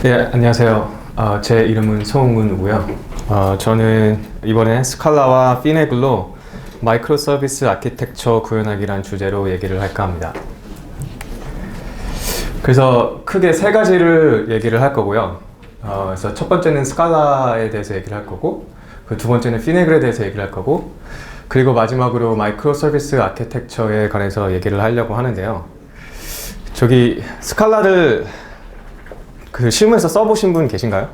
네, 안녕하세요. 제 이름은 송은우고요. 저는 이번에 스칼라와 피네글로 마이크로 서비스 아키텍처 구현하기란 주제로 얘기를 할까 합니다. 그래서 크게 세 가지를 얘기를 할 거고요. 그래서 첫 번째는 스칼라에 대해서 얘기를 할 거고, 그 두 번째는 피네글에 대해서 얘기를 할 거고, 그리고 마지막으로 마이크로 서비스 아키텍처에 관해서 얘기를 하려고 하는데요. 저기 스칼라를 그 실무에서 써보신 분 계신가요?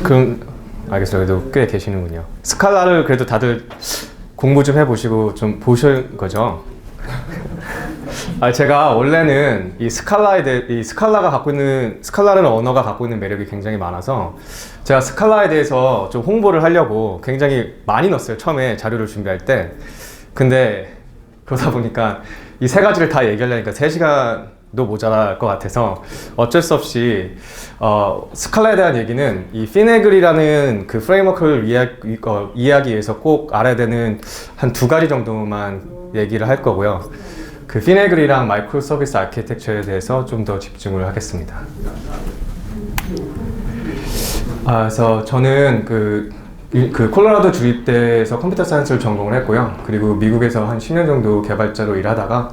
그럼 알겠어요. 그래도 꽤 계시는군요. 스칼라를 그래도 다들 공부 좀 해보시고 좀 보신 거죠? 제가 원래는 이 스칼라라는 언어가 갖고 있는 매력이 굉장히 많아서 제가 스칼라에 대해서 좀 홍보를 하려고 굉장히 많이 넣었어요. 처음에 자료를 준비할 때. 근데 그러다 보니까 이 세 가지를 다 얘기하려니까 3시간도 모자랄 것 같아서 어쩔 수 없이 스칼라에 대한 얘기는 이 피네글이라는 그 프레임워크를 이해하기 위해서 꼭 알아야 되는 한 2가지 정도만 얘기를 할 거고요. 그 피네글이랑 마이크로 서비스 아키텍처에 대해서 좀 더 집중을 하겠습니다. 그래서 저는 그 콜로라도 주립대에서 컴퓨터 사이언스를 전공을 했고요. 그리고 미국에서 한 10년 정도 개발자로 일하다가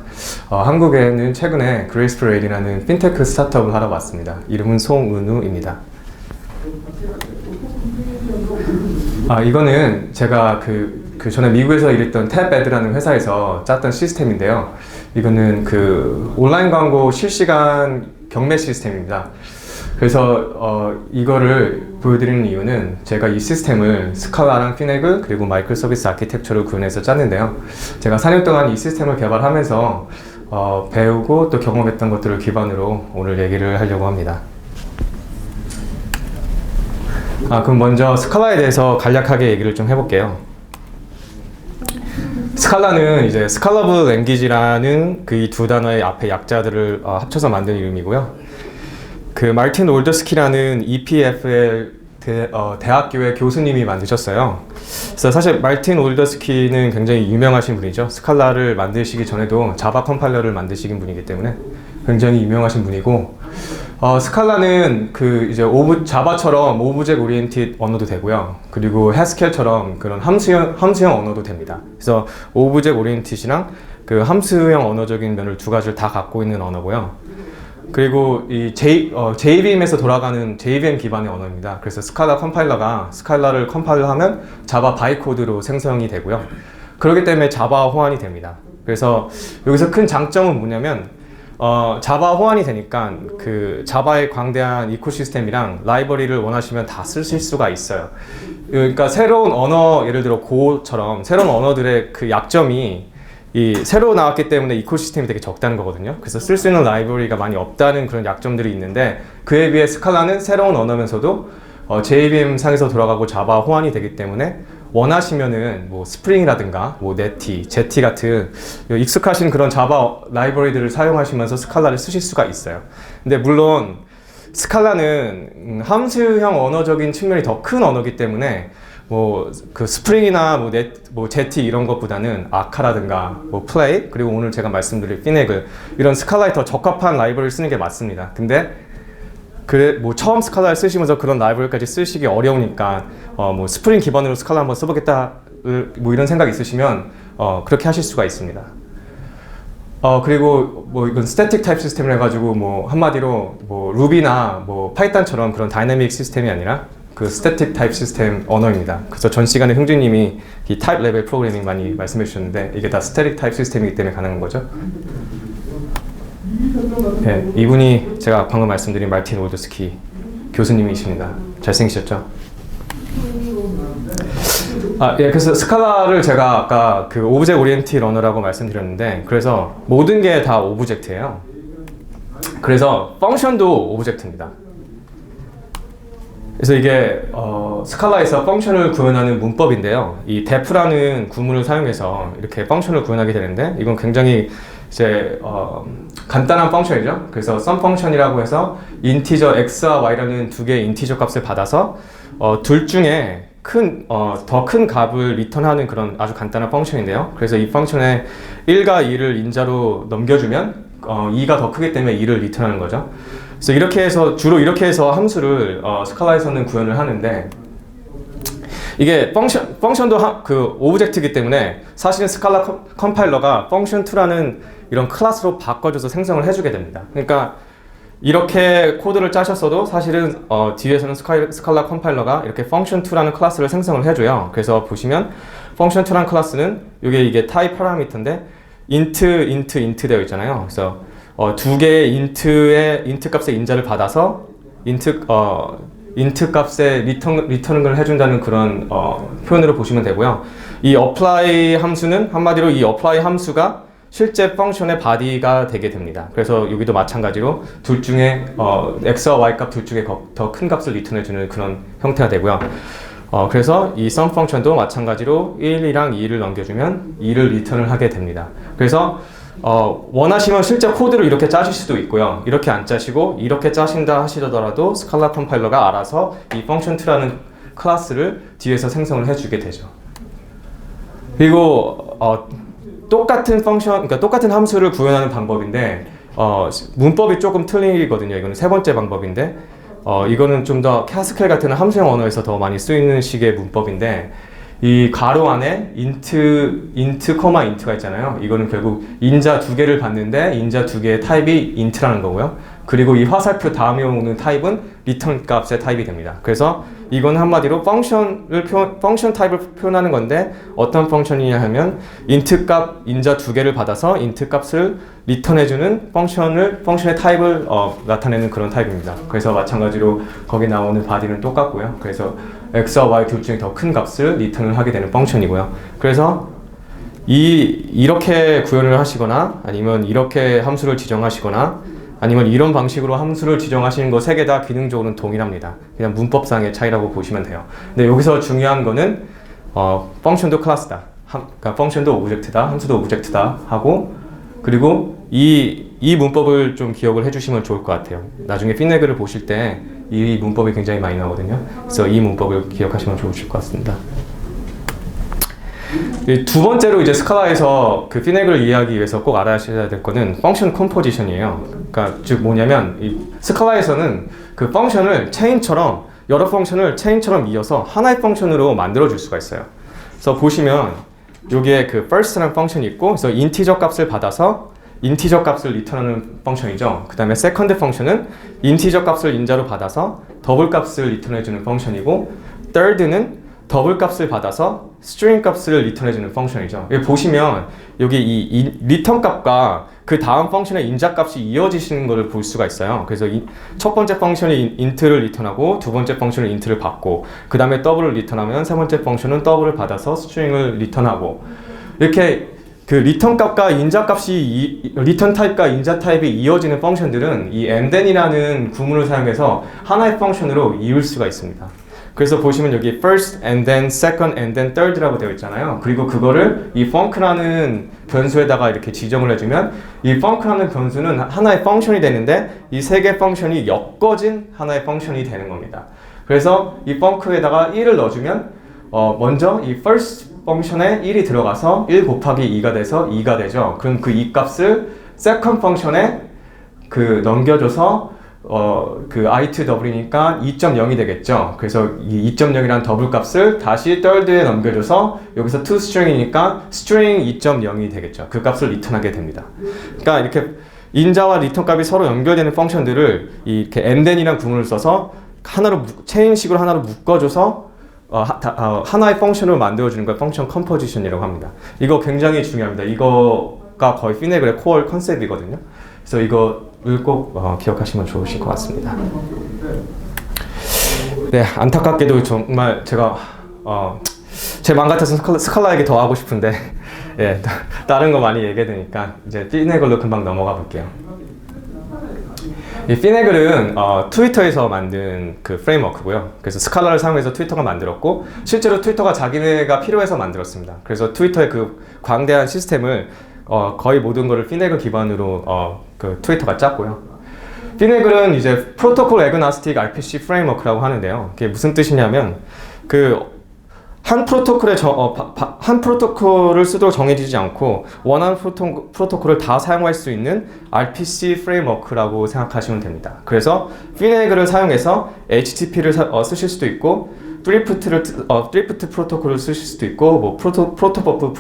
한국에는 최근에 그레이스프레일이라는 핀테크 스타트업을 하러 왔습니다. 이름은 송은우입니다. 이거는 제가 그 전에 미국에서 일했던 탭배드라는 회사에서 짰던 시스템인데요. 이거는 그 온라인 광고 실시간 경매 시스템입니다. 그래서 이거를 보여드리는 이유는 제가 이 시스템을 스칼라랑 피네글 그리고 마이크로 서비스 아키텍처로 구현해서 짰는데요. 제가 4년 동안 이 시스템을 개발하면서 배우고 또 경험했던 것들을 기반으로 오늘 얘기를 하려고 합니다. 그럼 먼저 스칼라에 대해서 간략하게 얘기를 좀 해볼게요. 스칼라는 이제 스칼러블 랭귀지라는 그 이 2단어의 앞에 약자들을 합쳐서 만든 이름이고요. 그 마르틴 올더스키라는 EPFL 대학교의 교수님이 만드셨어요. 그래서 사실 마르틴 올더스키는 굉장히 유명하신 분이죠. 스칼라를 만드시기 전에도 자바 컴파일러를 만드시긴 분이기 때문에 굉장히 유명하신 분이고, 스칼라는 그 이제 자바처럼 오브젝트 오리엔티드 언어도 되고요. 그리고 해스켈처럼 그런 함수형 언어도 됩니다. 그래서 오브젝트 오리엔티드랑 그 함수형 언어적인 면을 2가지를 다 갖고 있는 언어고요. 그리고 이 JVM에서 돌아가는 JVM 기반의 언어입니다. 그래서 스칼라 컴파일러가 스칼라를 컴파일러하면 자바 바이코드로 생성이 되고요. 그렇기 때문에 자바 호환이 됩니다. 그래서 여기서 큰 장점은 뭐냐면 자바 호환이 되니까 그 자바의 광대한 이코시스템이랑 라이브러리를 원하시면 다 쓰실 수가 있어요. 그러니까 새로운 언어, 예를 들어 고처럼 새로운 언어들의 그 약점이 이 새로 나왔기 때문에 이코시스템이 되게 적다는 거거든요. 그래서 쓸 수 있는 라이브러리가 많이 없다는 그런 약점들이 있는데, 그에 비해 스칼라는 새로운 언어면서도 JVM 상에서 돌아가고 자바 호환이 되기 때문에 원하시면은 뭐 스프링이라든가 뭐 네티, 제티 같은 익숙하신 그런 자바 라이브러리들을 사용하시면서 스칼라를 쓰실 수가 있어요. 근데 물론 스칼라는 함수형 언어적인 측면이 더 큰 언어이기 때문에 뭐 그 스프링이나 뭐 제티 이런 것보다는 아카라든가 뭐 플레이, 그리고 오늘 제가 말씀드릴 피네글, 이런 스칼라에 더 적합한 라이브러리를 쓰는 게 맞습니다. 근데 뭐 처음 스칼라를 쓰시면서 그런 라이브러리까지 쓰시기 어려우니까 뭐 스프링 기반으로 스칼라 한번 써보겠다 뭐 이런 생각이 있으시면 그렇게 하실 수가 있습니다. 그리고 뭐 이건 스태틱 타입 시스템을 해가지고 뭐 한마디로 뭐 루비나 뭐 파이썬처럼 그런 다이내믹 시스템이 아니라 그 스태틱 타입 시스템 언어입니다. 그래서 전 시간에 형준님이 이 타입 레벨 프로그래밍 많이 말씀해 주셨는데 이게 다 스태틱 타입 시스템이기 때문에 가능한 거죠. 네, 이분이 제가 방금 말씀드린 마르틴 올더스키 교수님이십니다. 잘생기셨죠? 예, 그래서 스칼라를 제가 아까 그 오브젝트 오리엔티드 언어라고 말씀드렸는데, 그래서 모든 게 다 오브젝트예요. 그래서 펑션도 오브젝트입니다. 그래서 이게 스칼라에서 펑션을 구현하는 문법인데요. 이 def라는 구문을 사용해서 이렇게 펑션을 구현하게 되는데, 이건 굉장히 이제 간단한 펑션이죠. 그래서 sum 펑션이라고 해서 인티저 x와 y라는 2개의 인티저 값을 받아서 둘 중에 더 큰 값을 리턴하는 그런 아주 간단한 펑션인데요. 그래서 이 펑션에 1과 2를 인자로 넘겨주면 2가 더 크기 때문에 2를 리턴하는 거죠. 그래서 이렇게 해서 주로 이렇게 해서 함수를 스칼라에서는 구현을 하는데, 이게 펑션도 그 오브젝트이기 때문에 사실은 스칼라 컴파일러가 function2라는 이런 클래스로 바꿔줘서 생성을 해주게 됩니다. 그러니까 이렇게 코드를 짜셨어도 사실은 뒤에서는 스칼라 컴파일러가 이렇게 function2라는 클래스를 생성을 해줘요. 그래서 보시면 function2라는 클래스는 이게 타입 파라미터인데 int 되어 있잖아요. 그래서 두 개의 int 값의 인자를 받아서 int 값에 리턴을 해준다는 그런 표현으로 보시면 되고요. 이 apply 함수는 한마디로 이 apply 함수가 실제 펑션의 바디가 되게 됩니다. 그래서 여기도 마찬가지로 둘 중에 x와 y 값 둘 중에 더 큰 값을 리턴해주는 그런 형태가 되고요. 그래서 이 sum 펑션도 마찬가지로 1이랑 2를 넘겨주면 2를 리턴을 하게 됩니다. 그래서 원하시면 실제 코드를 이렇게 짜실 수도 있고요. 이렇게 안 짜시고 이렇게 짜신다 하시더라도 스칼라 컴파일러가 알아서 이 function2라는 클래스를 뒤에서 생성을 해주게 되죠. 그리고 똑같은 그러니까 똑같은 함수를 구현하는 방법인데 문법이 조금 틀리거든요. 이거는 세 번째 방법인데 이거는 좀 더 하스켈 같은 함수형 언어에서 더 많이 쓰이는 식의 문법인데, 이 가로 안에 int, int가 있잖아요. 이거는 결국 인자 두 개를 받는데 인자 두 개의 타입이 int라는 거고요. 그리고 이 화살표 다음에 오는 타입은 return 값의 타입이 됩니다. 그래서 이건 한마디로 펑션 타입을 표현하는 건데, 어떤 펑션이냐 하면 int 값 인자 두 개를 받아서 int 값을 리턴해주는 펑션의 타입을 나타내는 그런 타입입니다. 그래서 마찬가지로 거기 나오는 바디는 똑같고요. 그래서 x와 y 둘 중에 더 큰 값을 리턴을 하게 되는 펑션이고요. 그래서 이렇게 구현을 하시거나 아니면 이렇게 함수를 지정하시거나 아니면 이런 방식으로 함수를 지정하시는 거 세 개 다 기능적으로는 동일합니다. 그냥 문법상의 차이라고 보시면 돼요. 근데 여기서 중요한 거는 펑션도 클래스다. 그러니까 펑션도 오브젝트다. 함수도 오브젝트다 하고, 그리고 이 문법을 좀 기억을 해주시면 좋을 것 같아요. 나중에 피네그를 보실 때 이 문법이 굉장히 많이 나오거든요. 그래서 이 문법을 기억하시면 좋으실 것 같습니다. 두 번째로 이제 스칼라에서 그 피네그를 이해하기 위해서 꼭 알아셔야 될 거는 펑션 컴포지션이에요. 그러니까 즉 뭐냐면 이 스칼라에서는 그 펑션을 여러 펑션을 체인처럼 이어서 하나의 펑션으로 만들어 줄 수가 있어요. 그래서 보시면 여기에 그 first라는 펑션이 있고, 그래서 인티저 값을 받아서 인티저 값을 리턴하는 펑션이죠. 그 다음에 세컨드 펑션은 인티저 값을 인자로 받아서 더블 값을 리턴해주는 펑션이고, third는 더블 값을 받아서 string 값을 리턴해주는 펑션이죠. 여기 보시면 여기 이 리턴 값과 그 다음 펑션의 인자 값이 이어지시는 것을 볼 수가 있어요. 그래서 첫 번째 펑션이 int를 리턴하고 두 번째 펑션은 int를 받고, 그 다음에 더블을 리턴하면 세 번째 펑션은 더블을 받아서 string을 리턴하고, 이렇게 그 리턴 값과 인자 값이 리턴 타입과 인자 타입이 이어지는 펑션들은 이 and then이라는 구문을 사용해서 하나의 펑션으로 이을 수가 있습니다. 그래서 보시면 여기 first and then second and then third라고 되어 있잖아요. 그리고 그거를 이 func라는 변수에다가 이렇게 지정을 해주면 이 func라는 변수는 하나의 펑션이 되는데 이 세 개 펑션이 엮어진 하나의 펑션이 되는 겁니다. 그래서 이 func에다가 1을 넣어주면 먼저 이 first 펑션에 1이 들어가서 1 곱하기 2가 돼서 2가 되죠. 그럼 그 2 값을 second 펑션에 넘겨줘서 그 i2w니까 2.0이 되겠죠. 그래서 이 2.0이라는 더블 값을 다시 third에 넘겨줘서 여기서 toString이니까 string 2.0이 되겠죠. 그 값을 리턴하게 됩니다. 그러니까 이렇게 인자와 리턴 값이 서로 연결되는 펑션들을 이렇게 and then이라는 구문을 써서 체인식으로 하나로 묶어줘서 하나의 펑션을 만들어주는 걸 펑션 컴포지션이라고 합니다. 이거 굉장히 중요합니다. 이거가 거의 피네글의 코어 컨셉이거든요. 그래서 이거를 꼭 기억하시면 좋으실 것 같습니다. 네, 안타깝게도 정말 제가 제 맘 같아서 스칼라에게 더 하고 싶은데 예, 다른 거 많이 얘기되니까 이제 피네글로 금방 넘어가 볼게요. 이 피네글은 트위터에서 만든 그 프레임워크고요. 그래서 스칼라를 사용해서 트위터가 만들었고, 실제로 트위터가 자기네가 필요해서 만들었습니다. 그래서 트위터의 그 광대한 시스템을 거의 모든 거를 피네글 기반으로 그 트위터가 짰고요. 피네글은 이제 프로토콜 애그노스틱 RPC 프레임워크라고 하는데요. 그게 무슨 뜻이냐면 한 프로토콜을 쓰도록 정해지지 않고 원하는 프로토콜을 다 사용할 수 있는 RPC 프레임워크라고 생각하시면 됩니다. 그래서 피네그를 사용해서 HTTP를 쓰실 수도 있고 드리프트 프로토콜을 쓰실 수도 있고 뭐 프로토버프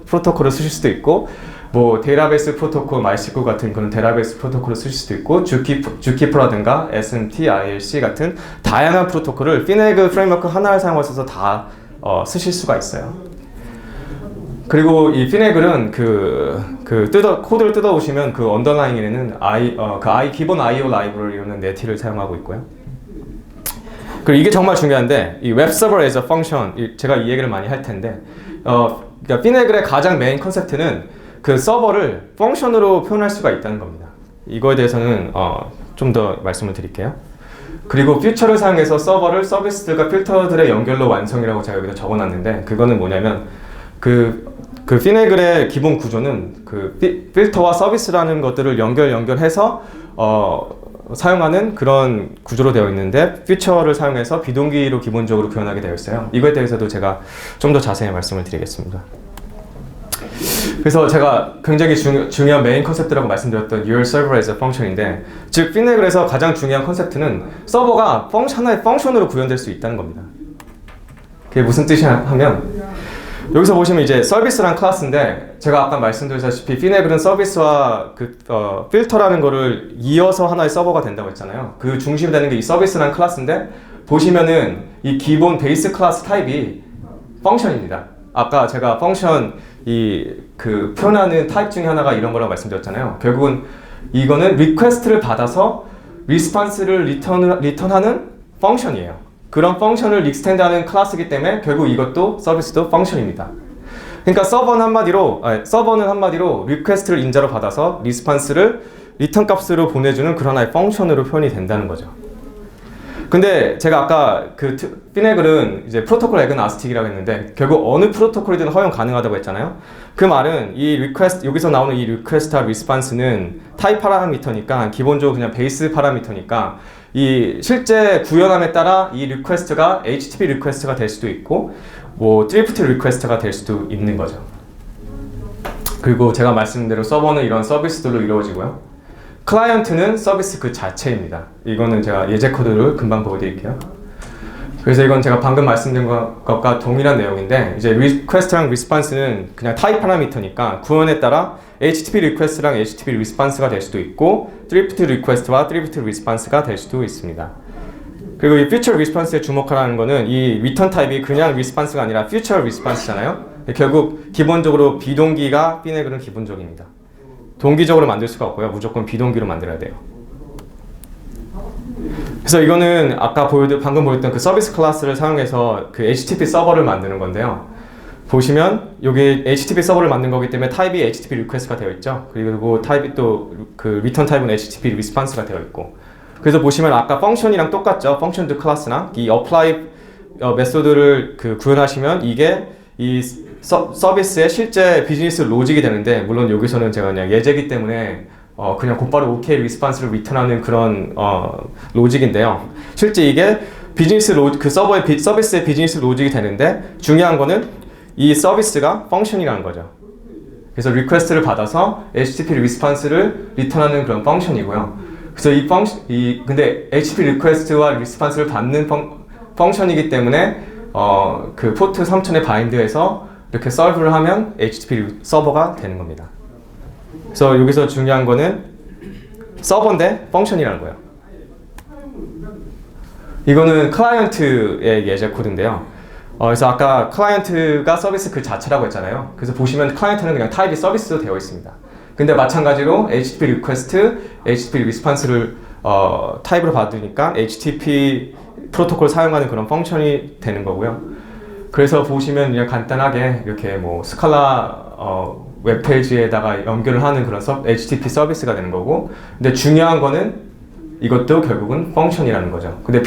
프로토콜을 쓰실 수도 있고 뭐 데이터베이스 프로토콜, MySQL 같은 그런 데이터베이스 프로토콜을 쓰실 수도 있고 주키퍼라든가 SMT, IRC 같은 다양한 프로토콜을 피네그 프레임워크 하나를 사용하셔서 다 쓰실 수가 있어요. 그리고 이 피네글은 코드를 뜯어보시면 그 언더라인에는 기본 IO 라이브러리로는 네티를 사용하고 있고요. 그리고 이게 정말 중요한데 이 웹 서버 as a function 제가 이 얘기를 많이 할 텐데 그러니까 피네글의 가장 메인 컨셉트는 그 서버를 펑션으로 표현할 수가 있다는 겁니다. 이거에 대해서는 좀 더 말씀을 드릴게요. 그리고 퓨처를 사용해서 서버를 서비스들과 필터들의 연결로 완성이라고 제가 여기다 적어놨는데 그거는 뭐냐면 그 피네글의 기본 구조는 그 필터와 서비스라는 것들을 연결해서 사용하는 그런 구조로 되어 있는데 퓨처를 사용해서 비동기로 기본적으로 표현하게 되어 있어요. 이거에 대해서도 제가 좀 더 자세히 말씀을 드리겠습니다. 그래서 제가 굉장히 중요한 메인 컨셉트라고 말씀드렸던 Your Server as a Function인데 즉 피네글에서 가장 중요한 컨셉트는 서버가 하나의 펑션으로 구현될 수 있다는 겁니다. 그게 무슨 뜻이냐 하면 여기서 보시면 이제 서비스란 클래스인데 제가 아까 말씀드렸다시피 피네글은 서비스와 필터라는 거를 이어서 하나의 서버가 된다고 했잖아요. 그 중심이 되는 게 이 서비스란 클래스인데 보시면은 이 기본 베이스 클래스 타입이 펑션입니다. 아까 제가 펑션 표현하는 타입 중에 하나가 이런 거라고 말씀드렸잖아요. 결국은 이거는 리퀘스트를 받아서 리스폰스를 리턴하는 펑션이에요. 그런 펑션을 익스텐드하는 클래스이기 때문에 결국 이것도 서비스도 펑션입니다. 그러니까 서버는 한마디로 리퀘스트를 인자로 받아서 리스폰스를 리턴 값으로 보내주는 그런 하나의 펑션으로 표현이 된다는 거죠. 근데 제가 아까 피네글은 이제 프로토콜 애그나스틱이라고 했는데 결국 어느 프로토콜이든 허용 가능하다고 했잖아요. 그 말은 여기서 나오는 이 리퀘스트와 리스폰스는 타입 파라미터니까 기본적으로 그냥 베이스 파라미터니까 이 실제 구현함에 따라 이 리퀘스트가 HTTP 리퀘스트가 될 수도 있고 뭐 드리프트 리퀘스트가 될 수도 있는 거죠. 그리고 제가 말씀드린 대로 서버는 이런 서비스들로 이루어지고요. 클라이언트는 서비스 그 자체입니다. 이거는 제가 예제 코드를 금방 보여드릴게요. 그래서 이건 제가 방금 말씀드린 것과 동일한 내용인데 이제 리퀘스트랑 리스폰스는 그냥 타입 파라미터니까 구현에 따라 HTTP 리퀘스트랑 HTTP 리스폰스가 될 수도 있고 드리프트 리퀘스트와 드리프트 리스폰스가 될 수도 있습니다. 그리고 이 퓨처 리스폰스에 주목하라는 거는 이 리턴 타입이 그냥 리스폰스가 아니라 퓨처 리스폰스잖아요. 결국 기본적으로 비동기가 피네글은 기본적입니다. 동기적으로 만들 수가 없고요. 무조건 비동기로 만들어야 돼요. 그래서 이거는 아까 방금 보였던 그 서비스 클래스를 사용해서 그 HTTP 서버를 만드는 건데요. 보시면 여기 HTTP 서버를 만든 거기 때문에 타입이 HTTP 리퀘스트가 되어 있죠. 그리고 타입이 또 그 리턴 타입은 HTTP 리스폰스가 되어 있고. 그래서 보시면 아까 펑션이랑 똑같죠. 펑션도 클래스나 이 apply 메소드를 구현하시면 이게 이 서비스의 실제 비즈니스 로직이 되는데 물론 여기서는 제가 그냥 예제이기 때문에 그냥 곧바로 OK 리스폰스를 리턴하는 그런 로직인데요. 실제 이게 서비스의 비즈니스 로직이 되는데 중요한 거는 이 서비스가 펑션이라는 거죠. 그래서 리퀘스트를 받아서 HTTP 리스폰스를 리턴하는 그런 펑션이고요. 그래서 근데 HTTP 리퀘스트와 리스폰스를 받는 펑션이기 때문에 그 포트 3000에 바인드해서 이렇게 서브를 하면 HTTP 서버가 되는 겁니다. 그래서 여기서 중요한 거는 서버인데 펑션이라는 거예요. 이거는 클라이언트의 예제 코드인데요. 그래서 아까 클라이언트가 서비스 그 자체라고 했잖아요. 그래서 보시면 클라이언트는 그냥 타입이 서비스로 되어 있습니다. 근데 마찬가지로 HTTP 리퀘스트, HTTP 리스폰스를 타입으로 받으니까 HTTP 프로토콜 사용하는 그런 펑션이 되는 거고요. 그래서 보시면 그냥 간단하게 이렇게 뭐 스칼라 웹페이지에다가 연결을 하는 그런 HTTP 서비스가 되는 거고, 근데 중요한 거는 이것도 결국은 펑션이라는 거죠. 근데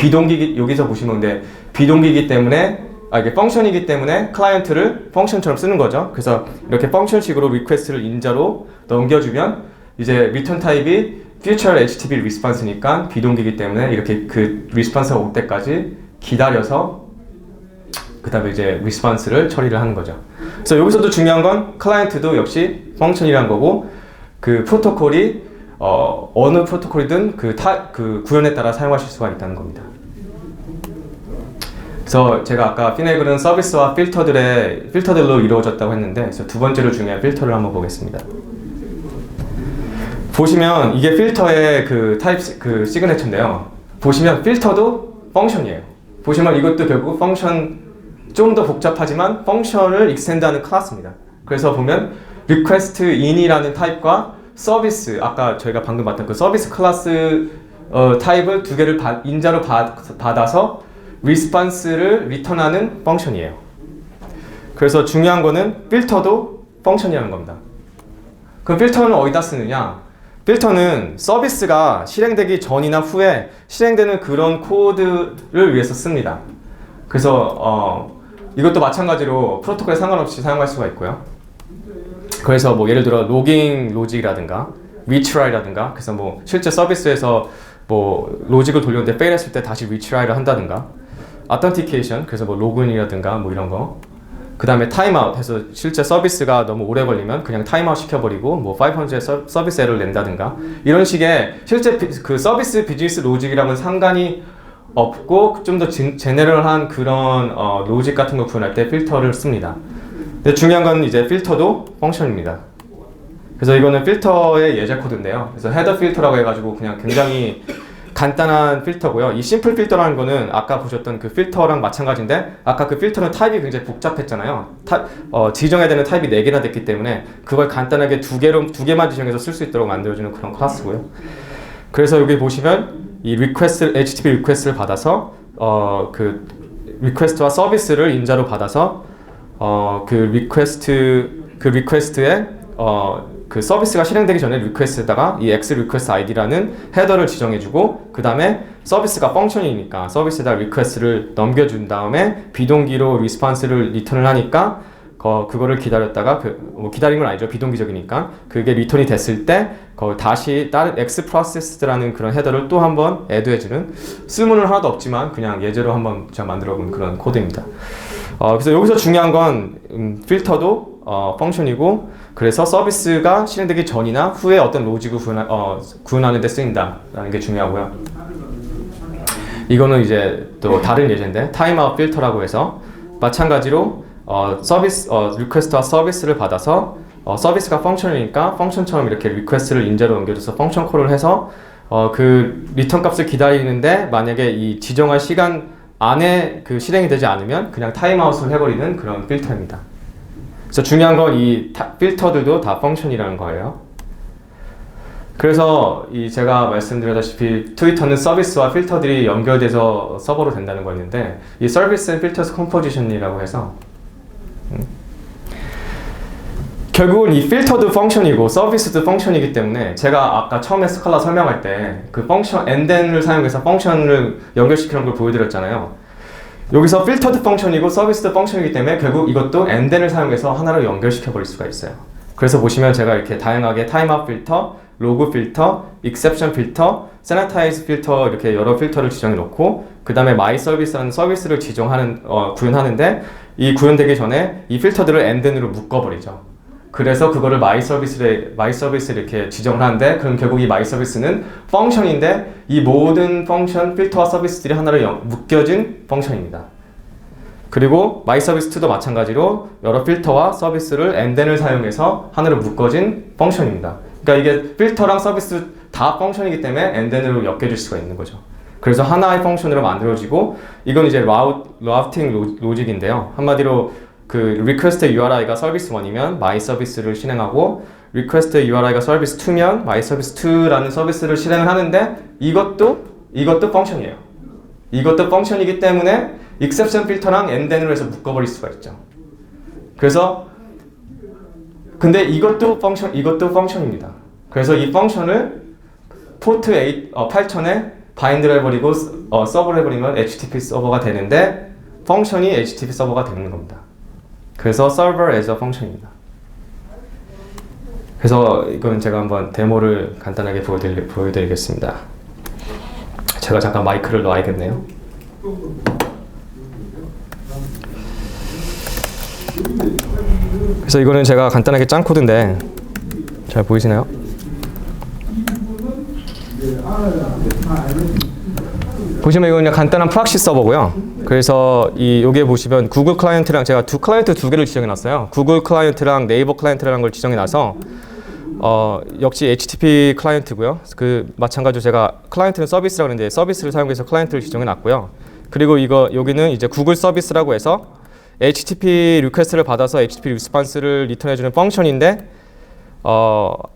여기서 보시면 근데 비동기이기 때문에 이게 펑션이기 때문에 클라이언트를 펑션처럼 쓰는 거죠. 그래서 이렇게 펑션식으로 리퀘스트를 인자로 넘겨주면 이제 리턴 타입이 future HTTP 리스폰스니까 비동기이기 때문에 이렇게 그 리스폰스가 올 때까지 기다려서 그 다음에 이제 리스폰스를 처리를 하는 거죠. 그래서 여기서도 중요한 건 클라이언트도 역시 펑션이라는 거고, 그 프로토콜이 어느 프로토콜이든 그 구현에 따라 사용하실 수가 있다는 겁니다. 그래서 제가 아까 피네글은 서비스와 필터들로 이루어졌다고 했는데, 그래서 두 번째로 중요한 필터를 한번 보겠습니다. 보시면 이게 필터의 그 시그네처인데요. 보시면 필터도 펑션이에요. 보시면 이것도 결국 펑션, 좀 더 복잡하지만 펑션을 익스텐드하는 클래스입니다. 그래서 보면 request in이라는 타입과 서비스, 아까 저희가 방금 봤던 그 서비스 클래스 타입을 두 개를 인자로 받아서 리스폰스를 리턴하는 펑션이에요. 그래서 중요한 거는 필터도 펑션이라는 겁니다. 그럼 필터는 어디다 쓰느냐? 필터는 서비스가 실행되기 전이나 후에 실행되는 그런 코드를 위해서 씁니다. 그래서 이것도 마찬가지로 프로토콜에 상관없이 사용할 수가 있고요. 그래서 뭐 예를 들어 로깅 로직이라든가 retry라든가, 그래서 뭐 실제 서비스에서 뭐 로직을 돌렸는데 fail 했을 때 다시 retry를 한다든가, authentication, 그래서 뭐 로그인이라든가 뭐 이런 거, 그 다음에 타임아웃 해서 실제 서비스가 너무 오래 걸리면 그냥 타임아웃 시켜버리고 뭐 500에 서비스 에러를 낸다든가, 이런 식의 실제 그 서비스 비즈니스 로직이랑은 상관이 없고 좀 더 제너럴한 그런 로직 같은 거 구현할 때 필터를 씁니다. 근데 중요한 건 이제 필터도 펑션입니다. 그래서 이거는 필터의 예제 코드인데요. 그래서 헤더 필터라고 해가지고 그냥 굉장히 간단한 필터고요. 이 심플 필터라는 거는 아까 보셨던 그 필터랑 마찬가지인데, 아까 그 필터는 타입이 굉장히 복잡했잖아요. 지정해야 되는 타입이 4개나 됐기 때문에 그걸 간단하게 두 개만 지정해서 쓸 수 있도록 만들어주는 그런 클래스고요. 그래서 여기 보시면 이 HTTP 리퀘스트를 받아서 그 리퀘스트와 서비스를 인자로 받아서 그 리퀘스트에 그 서비스가 실행되기 전에 리퀘스트에다가 이 X 리퀘스트 ID라는 헤더를 지정해주고, 그 다음에 서비스가 펑션이니까 서비스에다가 리퀘스트를 넘겨준 다음에 비동기로 리스폰스를 리턴을 하니까 그거를 기다렸다가 뭐 기다린 건 아니죠. 비동기적이니까 그게 리턴이 됐을 때 다시 다른 X 프로세스라는 그런 헤더를 또 한번 애드해주는, 쓸모는 하나도 없지만 그냥 예제로 한번 제가 만들어본 그런 코드입니다. 그래서 여기서 중요한 건 필터도 펑션이고, 그래서 서비스가 실행되기 전이나 후에 어떤 로직을 구현하는 데 쓰인다라는 게 중요하고요. 이거는 이제 또 다른 예제인데, 타임아웃 필터라고 해서 마찬가지로 리퀘스트와 서비스를 받아서 서비스가 펑션이니까 펑션처럼 이렇게 리퀘스트를 인자로 넘겨줘서 펑션 콜을 해서 그 리턴 값을 기다리는데, 만약에 이 지정한 시간 안에 그 실행이 되지 않으면 그냥 타임아웃을 해버리는 그런 필터입니다. 그래서 중요한 건 이 필터들도 다 펑션이라는 거예요. 그래서 제가 말씀드렸다시피 트위터는 서비스와 필터들이 연결돼서 서버로 된다는 거였는데, 이 서비스 앤 필터스 컴포지션이라고 해서 결국은 이 필터도 펑션이고 서비스도 펑션이기 때문에, 제가 아까 처음에 스칼라 설명할 때 그 펑션 andthen을 사용해서 펑션을 연결시키는 걸 보여드렸잖아요. 여기서 필터도 펑션이고 서비스도 펑션이기 때문에 결국 이것도 andthen을 사용해서 하나로 연결시켜 버릴 수가 있어요. 그래서 보시면 제가 이렇게 다양하게 타임아웃 필터, 로그 필터, exception 필터, sanitize 필터, 이렇게 여러 필터를 지정해 놓고, 그 다음에 my service라는 서비스를 구현하는데, 이 구현되기 전에 이 필터들을 andthen으로 묶어버리죠. 그래서 그거를 my service를 이렇게 지정을 하는데, 그럼 결국 이 my service는 펑션인데, 이 모든 펑션, 필터와 서비스들이 하나로 묶여진 펑션입니다. 그리고 my service2도 마찬가지로 여러 필터와 서비스를 andthen을 사용해서 하나로 묶어진 펑션입니다. 그러니까 이게 필터랑 서비스 다 펑션이기 때문에 andthen으로 엮여질 수가 있는 거죠. 그래서 하나의 펑션으로 만들어지고, 이건 이제 라우팅 로직인데요. 한마디로 그 request URI가 서비스 1이면 my service를 실행하고, request URI가 서비스 2면 my service 2라는 서비스를 실행을 하는데, 이것도 펑션이에요. 이것도 펑션이기 때문에 exception 필터랑 andthen으로 해서 묶어버릴 수가 있죠. 그래서 근데 이것도 펑션입니다. 그래서 이 펑션을 포트 8000에 바인드를 해버리고 서버를 해버리면 HTTP 서버가 되는데, 펑션이 HTTP 서버가 되는 겁니다. 그래서 server as a function입니다. 그래서 이건 제가 한번 데모를 간단하게 보여드리겠습니다. 제가 잠깐 마이크를 놔야겠네요. 그래서 이거는 제가 간단하게 짠 코드인데 잘 보이시나요? 보시면 이거 그냥 간단한 프락시 서버고요. 그래서 여기에 보시면 구글 클라이언트랑 제가 클라이언트 두 개를 지정해 놨어요. 구글 클라이언트랑 네이버 클라이언트라는 걸 지정해 놔서 역시 HTTP 클라이언트고요. 그 마찬가지로 제가 클라이언트는 서비스라고 하는데 서비스를 사용해서 클라이언트를 지정해 놨고요. 그리고 여기는 이제 구글 서비스라고 해서 HTTP 리퀘스트를 받아서 HTTP 리스폰스를 리턴해 주는 펑션인데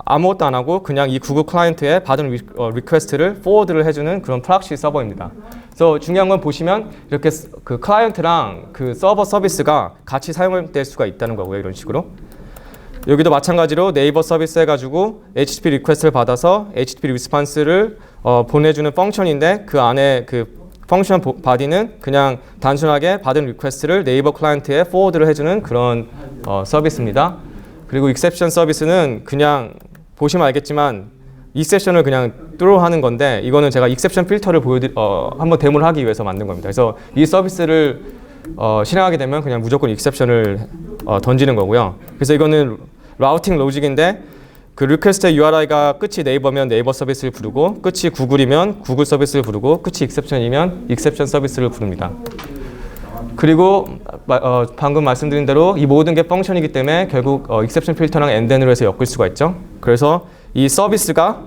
아무것도 안 하고 그냥 이 구글 클라이언트에 받은 리퀘스트를 포워드를 해주는 그런 프락시 서버입니다. 그래서 중요한 건 보시면 이렇게 그 클라이언트랑 그 서버 서비스가 같이 사용될 수가 있다는 거고요. 이런 식으로. 여기도 마찬가지로 네이버 서비스 해가지고 HTTP 리퀘스트를 받아서 HTTP 리스폰스를 보내주는 펑션인데 그 안에 그 펑션 바디는 그냥 단순하게 받은 리퀘스트를 네이버 클라이언트에 포워드를 해주는 그런 서비스입니다. 그리고 익셉션 서비스는 그냥 보시면 알겠지만 익셉션을 그냥 throw 하는 건데 이거는 제가 익셉션 필터를 한번 데모를 하기 위해서 만든 겁니다. 그래서 이 서비스를 실행하게 되면 그냥 무조건 익셉션을 던지는 거고요. 그래서 이거는 라우팅 로직인데 그 리퀘스트의 URI가 끝이 네이버면 네이버 서비스를 부르고 끝이 구글이면 구글 서비스를 부르고 끝이 익셉션이면 익셉션 서비스를 부릅니다. 그리고 방금 말씀드린 대로 이 모든 게 펑션이기 때문에 결국 익셉션 필터랑 엔드엔으로 해서 엮을 수가 있죠. 그래서 이 서비스가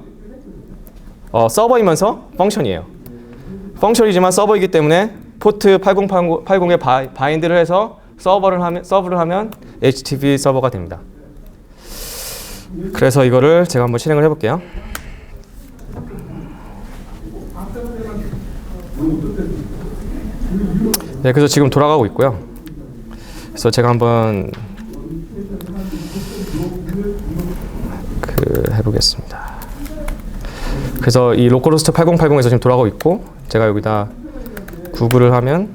서버이면서 펑션이에요. 펑션이지만 서버이기 때문에 포트 8080에 바인드를 해서 서브를 하면 HTTP 서버가 됩니다. 그래서 이거를 제가 한번 실행을 해볼게요. 네, 그래서 지금 돌아가고 있고요. 그래서 제가 한번 해보겠습니다. 그래서 이 로컬호스트 8080에서 지금 돌아가고 있고 제가 여기다 구글을 하면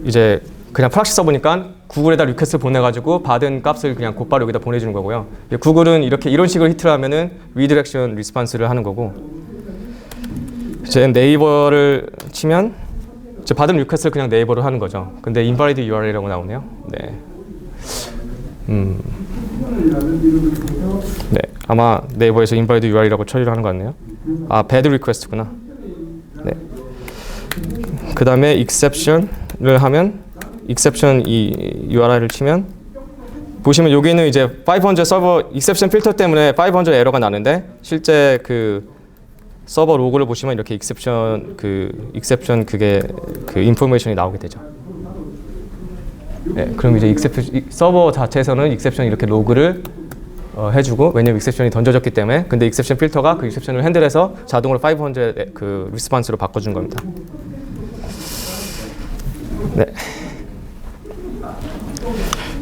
이제 그냥 프락시 서버니까 구글에다 리퀘스트 보내가지고 받은 값을 그냥 곧바로 여기다 보내주는 거고요. 구글은 이런 식으로 히트를 하면은 리디렉션 리스폰스를 하는 거고 이제 네이버를 치면 이제 받은 리퀘스트를 그냥 네이버로 하는 거죠. 근데 invalid URL이라고 나오네요. 네. 네, 아마 네이버에서 invalid URL이라고 처리를 하는 것 같네요. 아, bad request구나. 네. 그 다음에 exception을 하면 exception 이 URI를 치면 보시면 여기는 이제 500 서버 exception 필터 때문에 500 에러가 나는데 실제 그 서버 로그를 보시면 이렇게 exception 그게 그 인포메이션이 나오게 되죠. 네, 그럼 이제 서버 자체에서는 exception 이렇게 로그를 해주고 왜냐면 exception이 던져졌기 때문에 근데 exception 필터가 그 exception을 핸들해서 자동으로 500 그 리스폰스로 바꿔준 겁니다. 네.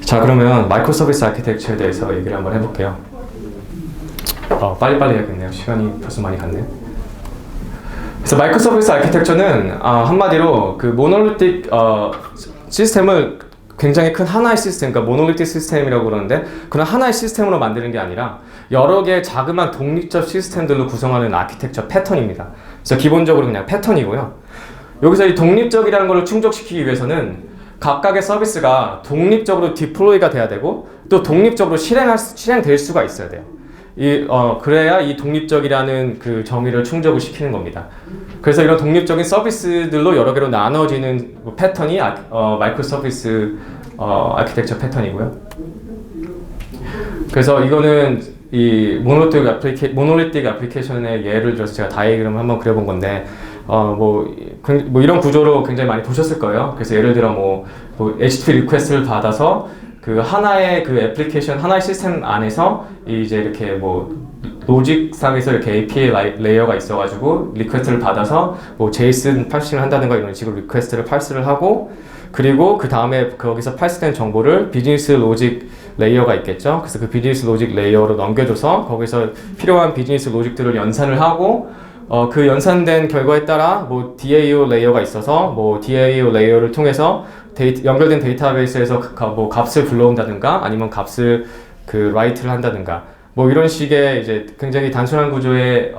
자, 그러면 마이크로 서비스 아키텍처에 대해서 얘기를 한번 해볼게요. 빨리빨리 해야겠네요. 시간이 벌써 많이 갔네요. 그래서 마이크로 서비스 아키텍처는 한마디로 그 모노리틱 시스템을 굉장히 큰 하나의 시스템, 그러니까 모노리틱 시스템이라고 그러는데 그런 하나의 시스템으로 만드는 게 아니라 여러 개의 자그마한 독립적 시스템들로 구성하는 아키텍처 패턴입니다. 그래서 기본적으로 그냥 패턴이고요. 여기서 이 독립적이라는 걸 충족시키기 위해서는 각각의 서비스가 독립적으로 디플로이가 돼야 되고 또 독립적으로 실행될 수가 있어야 돼요. 그래야 이 독립적이라는 그 정의를 충족을 시키는 겁니다. 그래서 이런 독립적인 서비스들로 여러 개로 나눠지는 패턴이 마이크로 서비스 아키텍처 패턴이고요. 그래서 이거는 이 모노리틱 애플리케이션의 예를 들어서 제가 다이어그램을 한번 그려본 건데 뭐 이런 구조로 굉장히 많이 보셨을 거예요. 그래서 예를 들어 뭐 HTTP 리퀘스트를 받아서 그 하나의 그 애플리케이션 하나의 시스템 안에서 이제 이렇게 뭐 로직상에서 이렇게 API 레이어가 있어가지고 리퀘스트를 받아서 뭐 JSON 파싱을 한다든가 이런 식으로 리퀘스트를 parse를 하고 그리고 그 다음에 거기서 parse된 정보를 비즈니스 로직 레이어가 있겠죠. 그래서 그 비즈니스 로직 레이어로 넘겨줘서 거기서 필요한 비즈니스 로직들을 연산을 하고 그 연산된 결과에 따라 뭐 DAO 레이어가 있어서 뭐 DAO 레이어를 통해서 연결된 데이터베이스에서 뭐 값을 불러온다든가 아니면 값을 그 write를 한다든가 뭐 이런 식의 이제 굉장히 단순한 구조의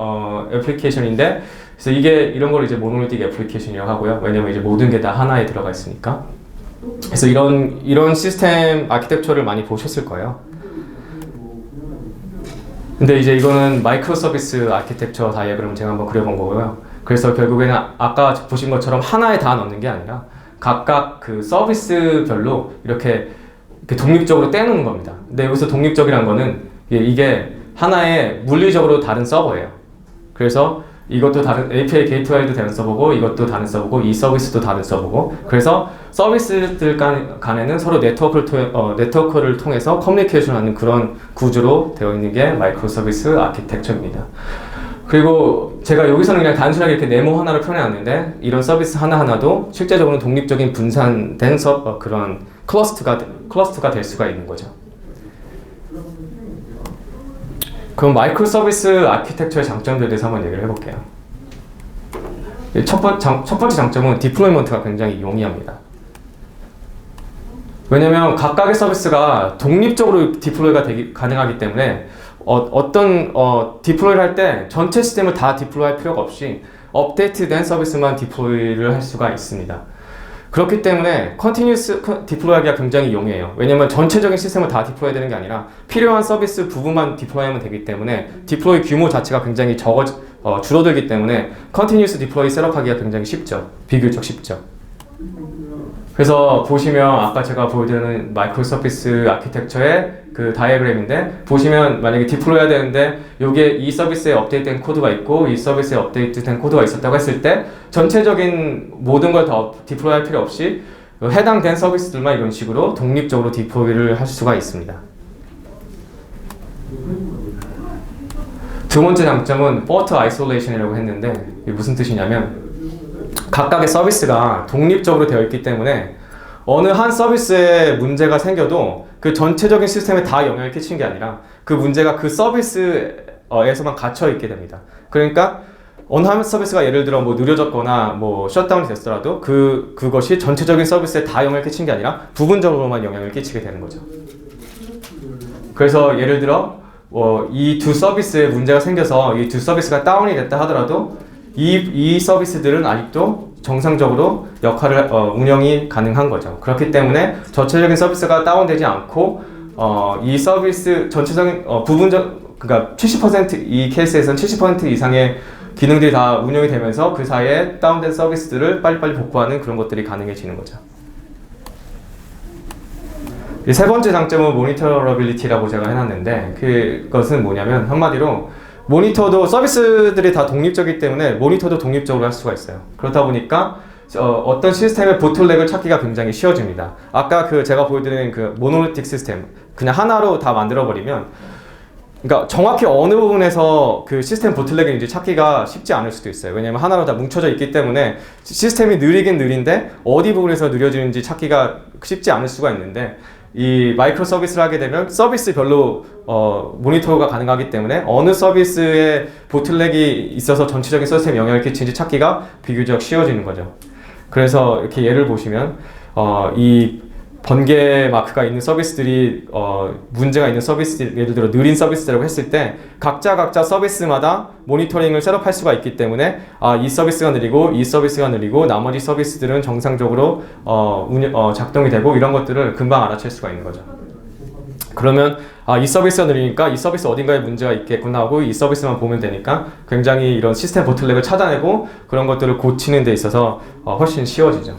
애플리케이션인데 그래서 이런 걸 이제 모노리틱 애플리케이션이라고 하고요. 왜냐면 이제 모든 게 다 하나에 들어가 있으니까. 그래서 이런 시스템 아키텍처를 많이 보셨을 거예요. 근데 이제 이거는 마이크로 서비스 아키텍처 다이어그램을 제가 한번 그려본 거고요. 그래서 결국에는 아까 보신 것처럼 하나에 다 넣는 게 아니라 각각 그 서비스별로 이렇게 독립적으로 떼놓는 겁니다. 근데 여기서 독립적이란 거는 이게 하나의 물리적으로 다른 서버예요. 그래서 이것도 다른 API 게이트웨이도 다른 서버고 이것도 다른 서버고 이 서비스도 다른 서버고 그래서 서비스들 간에는 서로 네트워크를 통해서 커뮤니케이션하는 그런 구조로 되어 있는 게 마이크로 서비스 아키텍처입니다. 그리고 제가 여기서는 그냥 단순하게 이렇게 네모 하나를 표현해놨는데 이런 서비스 하나하나도 실제적으로는 독립적인 분산된 그런 클러스터가 될 수가 있는 거죠. 그럼 마이크로 서비스 아키텍처의 장점들에 대해서 한번 얘기를 해볼게요. 첫 번째 장점은 디플로이먼트가 굉장히 용이합니다. 왜냐면 각각의 서비스가 독립적으로 디플로이가 가능하기 때문에 어떤 디플로이를 할 때 전체 시스템을 다 디플로이할 필요가 없이 업데이트된 서비스만 디플로이를 할 수가 있습니다. 그렇기 때문에 컨티뉴스 디플로이하기가 굉장히 용이해요. 왜냐면 전체적인 시스템을 다 디플로이 되는 게 아니라 필요한 서비스 부분만 디플로이하면 되기 때문에 디플로이 규모 자체가 굉장히 줄어들기 때문에 컨티뉴스 디플로이 셋업하기가 굉장히 쉽죠. 비교적 쉽죠. 그래서 보시면 아까 제가 보여드리는 마이크로 서비스 아키텍처의 그 다이어그램인데 보시면 만약에 디플로이 해야 되는데 여기에 이 서비스에 업데이트된 코드가 있고 이 서비스에 업데이트된 코드가 있었다고 했을 때 전체적인 모든 걸 다 디플로이 할 필요 없이 해당된 서비스들만 이런 식으로 독립적으로 디플로이를 할 수가 있습니다. 두 번째 장점은 포트 아이솔레이션이라고 했는데 이게 무슨 뜻이냐면 각각의 서비스가 독립적으로 되어 있기 때문에 어느 한 서비스에 문제가 생겨도 그 전체적인 시스템에 다 영향을 끼치는 게 아니라 그 문제가 그 서비스에서만 갇혀 있게 됩니다. 그러니까 어느 한 서비스가 예를 들어 뭐 느려졌거나 뭐 셧다운이 됐더라도 그것이 전체적인 서비스에 다 영향을 끼치는 게 아니라 부분적으로만 영향을 끼치게 되는 거죠. 그래서 예를 들어 이 두 서비스에 문제가 생겨서 이 두 서비스가 다운이 됐다 하더라도 이 서비스들은 아직도 정상적으로 역할을 운영이 가능한 거죠. 그렇기 때문에 전체적인 서비스가 다운되지 않고 이 서비스 전체적인 그러니까 70% 이 케이스에서는 70% 이상의 기능들이 다 운영이 되면서 그 사이에 다운된 서비스들을 빨리빨리 복구하는 그런 것들이 가능해지는 거죠. 세 번째 장점은 모니터러빌리티라고 제가 해놨는데 그것은 뭐냐면 한마디로 모니터도 서비스들이 다 독립적이기 때문에 모니터도 독립적으로 할 수가 있어요. 그렇다 보니까 어떤 시스템의 보틀넥을 찾기가 굉장히 쉬워집니다. 아까 제가 보여드린 그 모노리틱 시스템 그냥 하나로 다 만들어버리면 그러니까 정확히 어느 부분에서 그 시스템 보틀넥인지 찾기가 쉽지 않을 수도 있어요. 왜냐면 하나로 다 뭉쳐져 있기 때문에 시스템이 느리긴 느린데 어디 부분에서 느려지는지 찾기가 쉽지 않을 수가 있는데 이 마이크로 서비스를 하게 되면 서비스별로 모니터가 가능하기 때문에 어느 서비스에 보틀넥이 있어서 전체적인 시스템에 영향을 끼치는지 찾기가 비교적 쉬워지는 거죠. 그래서 이렇게 예를 보시면 이 번개 마크가 있는 서비스들이 문제가 있는 서비스들, 예를 들어 느린 서비스라고 했을 때 각자 서비스마다 모니터링을 셋업할 수가 있기 때문에 이 서비스가 느리고 이 서비스가 느리고 나머지 서비스들은 정상적으로 작동이 되고 이런 것들을 금방 알아챌 수가 있는 거죠. 그러면 이 서비스가 느리니까 이 서비스 어딘가에 문제가 있겠구나 하고 이 서비스만 보면 되니까 굉장히 이런 시스템 보틀넥을 찾아내고 그런 것들을 고치는 데 있어서 훨씬 쉬워지죠.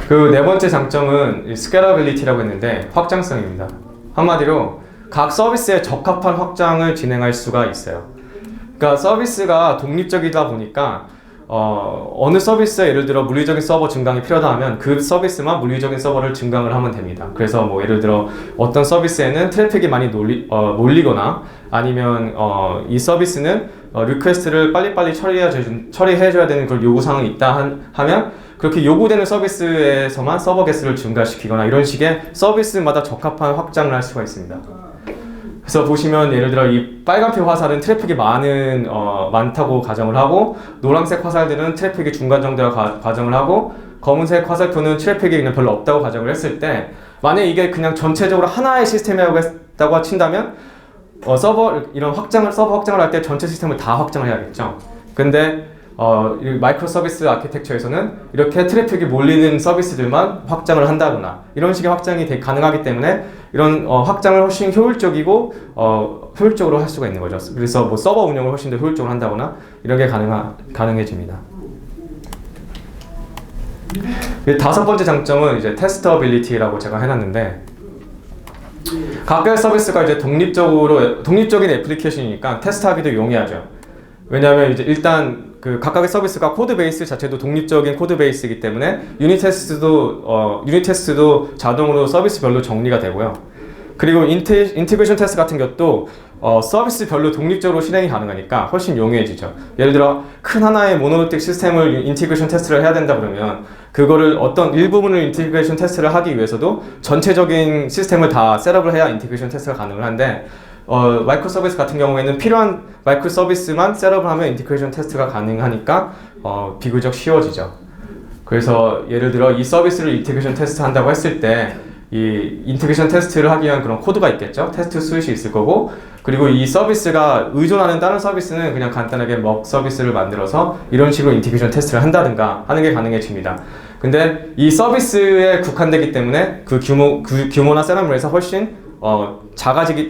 그 네 번째 장점은 스케일러빌리티라고 했는데 확장성입니다. 한마디로 각 서비스에 적합한 확장을 진행할 수가 있어요. 그러니까 서비스가 독립적이다 보니까 어느 서비스에 예를 들어 물리적인 서버 증강이 필요하다 하면 그 서비스만 물리적인 서버를 증강을 하면 됩니다. 그래서 뭐 예를 들어 어떤 서비스에는 트래픽이 많이 몰리거나 아니면 이 서비스는 리퀘스트를 빨리빨리 처리해줘야 되는 그런 요구사항이 있다 하면 그렇게 요구되는 서비스에서만 서버 개수를 증가시키거나 이런 식의 서비스마다 적합한 확장을 할 수가 있습니다. 그래서 보시면 예를 들어 이 빨간색 화살은 트래픽이 많다고 가정을 하고 노란색 화살들은 트래픽이 중간 정도라고 가정을 하고 검은색 화살표는 트래픽이 그냥 별로 없다고 가정을 했을 때 만약에 이게 그냥 전체적으로 하나의 시스템이라고 했다고 친다면 서버 확장을 할 때 전체 시스템을 다 확장을 해야겠죠. 근데 이 마이크로 서비스 아키텍처에서는 이렇게 트래픽이 몰리는 서비스들만 확장을 한다거나 이런 식의 확장이 가능하기 때문에 이런 확장을 훨씬 효율적이고 효율적으로 할 수가 있는 거죠. 그래서 뭐 서버 운영을 훨씬 더 효율적으로 한다거나 이런 게 가능해집니다. 다섯 번째 장점은 이제 테스터빌리티라고 제가 해놨는데, 각각의 서비스가 이제 독립적인 애플리케이션이니까 테스트하기도 용이하죠. 왜냐하면 이제 일단 그 각각의 서비스가 코드 베이스 자체도 독립적인 코드 베이스이기 때문에 유닛 테스트도 자동으로 서비스별로 정리가 되고요. 그리고 인티그레이션 테스트 같은 것도 서비스별로 독립적으로 실행이 가능하니까 훨씬 용이해지죠. 예를 들어 큰 하나의 모노리틱 시스템을 인티그레이션 테스트를 해야 된다 그러면 그거를 어떤 일부분을 인티그레이션 테스트를 하기 위해서도 전체적인 시스템을 다 셋업을 해야 인티그레이션 테스트가 가능을 한데, 마이크로 서비스 같은 경우에는 필요한 마이크로 서비스만 셋업을 하면 인티그레이션 테스트가 가능하니까 비교적 쉬워지죠. 그래서 예를 들어 이 서비스를 인티그레이션 테스트 한다고 했을 때 이 인티그레이션 테스트를 하기 위한 그런 코드가 있겠죠. 테스트 수잇이 있을 거고, 그리고 이 서비스가 의존하는 다른 서비스는 그냥 간단하게 먹 서비스를 만들어서 이런 식으로 인티그레이션 테스트를 한다든가 하는 게 가능해집니다. 근데 이 서비스에 국한되기 때문에 그 규모나 셋업에서 훨씬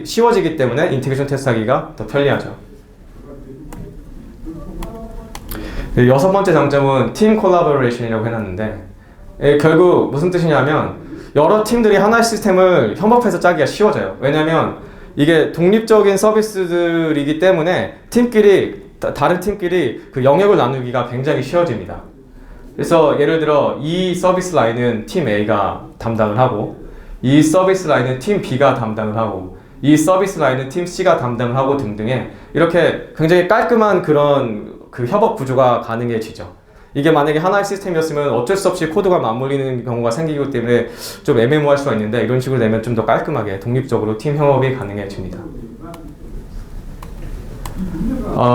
쉬워지기 때문에 인티그레이션 테스트하기가 더 편리하죠. 여섯 번째 장점은 팀 콜라보레이션이라고 해놨는데, 결국 무슨 뜻이냐면 여러 팀들이 하나의 시스템을 협업해서 짜기가 쉬워져요. 왜냐면 이게 독립적인 서비스들이기 때문에 다른 팀끼리 그 영역을 나누기가 굉장히 쉬워집니다. 그래서 예를 들어 이 서비스 라인은 팀 A가 담당을 하고, 이 서비스 라인은 팀 B가 담당을 하고, 이 서비스 라인은 팀 C가 담당을 하고 등등의 이렇게 굉장히 깔끔한 그런 그 협업 구조가 가능해지죠. 이게 만약에 하나의 시스템이었으면 어쩔 수 없이 코드가 맞물리는 경우가 생기기 때문에 좀 애매모호할 수가 있는데, 이런 식으로 되면 좀 더 깔끔하게 독립적으로 팀 협업이 가능해집니다.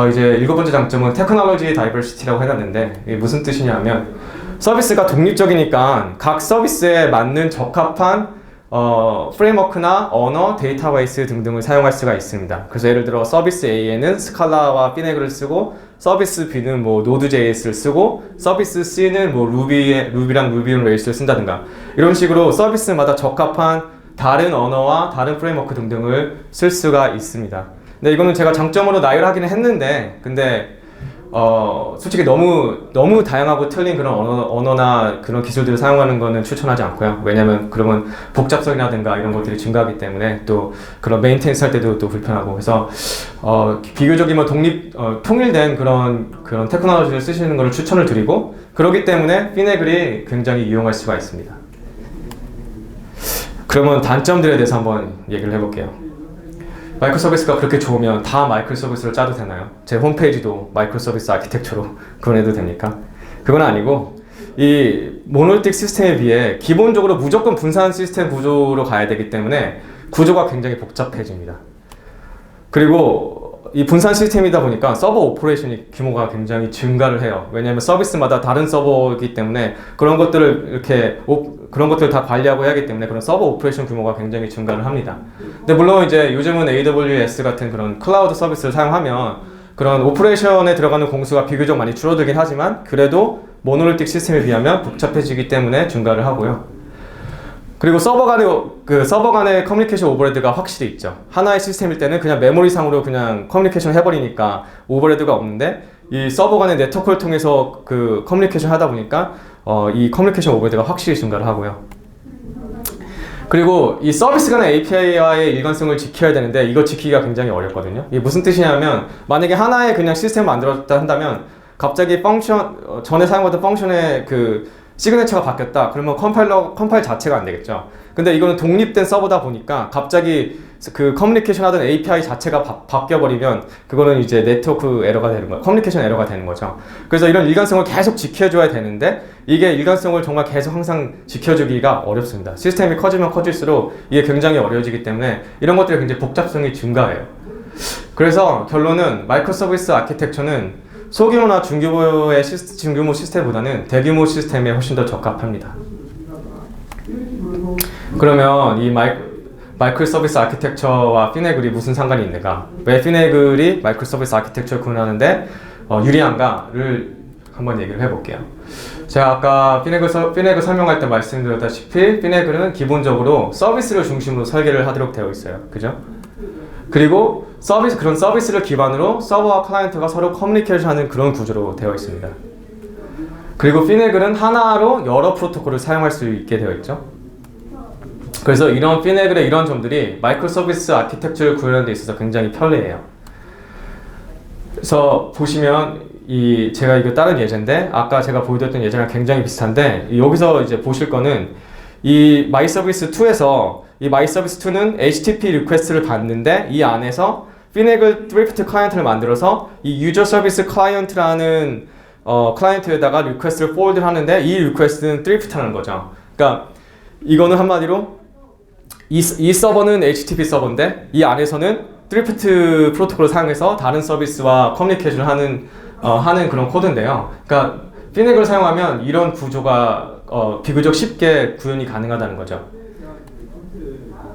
이제 일곱 번째 장점은 테크놀로지 다이버시티라고 해놨는데, 이게 무슨 뜻이냐면 서비스가 독립적이니까 각 서비스에 맞는 적합한 프레임워크나 언어, 데이터베이스 등등을 사용할 수가 있습니다. 그래서 예를 들어 서비스 A에는 스칼라와 피네그를 쓰고, 서비스 B는 뭐 노드.js를 쓰고, 서비스 C는 뭐 루비랑 루비 온 레일스를 쓴다든가 이런 식으로 서비스마다 적합한 다른 언어와 다른 프레임워크 등등을 쓸 수가 있습니다. 근데 이거는 제가 장점으로 나열하기는 했는데, 근데 솔직히 너무 다양하고 틀린 그런 언어나 그런 기술들을 사용하는 거는 추천하지 않고요. 왜냐면 그러면 복잡성이라든가 이런 것들이 증가하기 때문에 또 그런 메인테인스 할 때도 또 불편하고, 그래서 비교적이면 통일된 그런 테크놀로지를 쓰시는 것을 추천을 드리고, 그렇기 때문에 피네글이 굉장히 이용할 수가 있습니다. 그러면 단점들에 대해서 한번 얘기를 해볼게요. 마이크로 서비스가 그렇게 좋으면 다 마이크로 서비스를 짜도 되나요? 제 홈페이지도 마이크로 서비스 아키텍처로 구현해도 됩니까? 그건 아니고, 이 모노리틱 시스템에 비해 기본적으로 무조건 분산 시스템 구조로 가야 되기 때문에 구조가 굉장히 복잡해집니다. 그리고 이 분산 시스템이다 보니까 서버 오퍼레이션이 규모가 굉장히 증가를 해요. 왜냐하면 서비스마다 다른 서버이기 때문에 그런 것들을 다 관리하고 해야 하기 때문에 그런 서버 오퍼레이션 규모가 굉장히 증가를 합니다. 근데 물론 이제 요즘은 AWS 같은 그런 클라우드 서비스를 사용하면 그런 오퍼레이션에 들어가는 공수가 비교적 많이 줄어들긴 하지만, 그래도 모노리틱 시스템에 비하면 복잡해지기 때문에 증가를 하고요. 그리고 서버 간의 커뮤니케이션 오버레드가 확실히 있죠. 하나의 시스템일 때는 그냥 메모리상으로 그냥 커뮤니케이션 해버리니까 오버레드가 없는데, 이 서버 간의 네트워크를 통해서 그 커뮤니케이션 하다 보니까 이 커뮤니케이션 오버레드가 확실히 증가를 하고요. 그리고 이 서비스 간의 API와의 일관성을 지켜야 되는데, 이거 지키기가 굉장히 어렵거든요. 이게 무슨 뜻이냐면, 만약에 하나의 그냥 시스템을 만들었다 한다면 갑자기 전에 사용하던 펑션의 그 시그네처가 바뀌었다 그러면 컴파일 자체가 안 되겠죠. 근데 이거는 독립된 서버다 보니까 갑자기 그 커뮤니케이션 하던 API 자체가 바뀌어버리면 그거는 이제 네트워크 에러가 되는 거예요. 커뮤니케이션 에러가 되는 거죠. 그래서 이런 일관성을 계속 지켜줘야 되는데, 이게 일관성을 정말 계속 항상 지켜주기가 어렵습니다. 시스템이 커지면 커질수록 이게 굉장히 어려워지기 때문에 이런 것들이 굉장히 복잡성이 증가해요. 그래서 결론은 마이크로 서비스 아키텍처는 소규모나 중규모 시스템보다는 대규모 시스템에 훨씬 더 적합합니다. 그러면 이 마이크로 서비스 아키텍처와 피네글이 무슨 상관이 있는가? 왜 피네글이 마이크로 서비스 아키텍처를 구현하는데 유리한가를 한번 얘기를 해볼게요. 제가 아까 피네그 설명할 때 말씀드렸다시피 피네그는 기본적으로 서비스를 중심으로 설계를 하도록 되어 있어요. 그죠? 그리고 그런 서비스를 기반으로 서버와 클라이언트가 서로 커뮤니케이션하는 그런 구조로 되어 있습니다. 그리고 피네글은 하나로 여러 프로토콜을 사용할 수 있게 되어 있죠. 그래서 이런 피네글의 이런 점들이 마이크로 서비스 아키텍처를 구현하는 데 있어서 굉장히 편리해요. 그래서 보시면 제가 이거 다른 예제인데 아까 제가 보여드렸던 예제랑 굉장히 비슷한데 여기서 이제 보실 거는 이 마이서비스2에서 이 마이서비스2는 HTTP 리퀘스트를 받는데 이 안에서 피네글 드리프트 클라이언트를 만들어서 이 유저 서비스 클라이언트라는 클라이언트에다가 리퀘스트를 포워드를 하는데 이 리퀘스트는 드리프트라는 거죠. 그러니까 이거는 한마디로 이 서버는 HTTP 서버인데 이 안에서는 드리프트 프로토콜을 사용해서 다른 서비스와 커뮤니케이션을 하는 그런 코드인데요. 그러니까 피네글을 사용하면 이런 구조가 비교적 쉽게 구현이 가능하다는 거죠.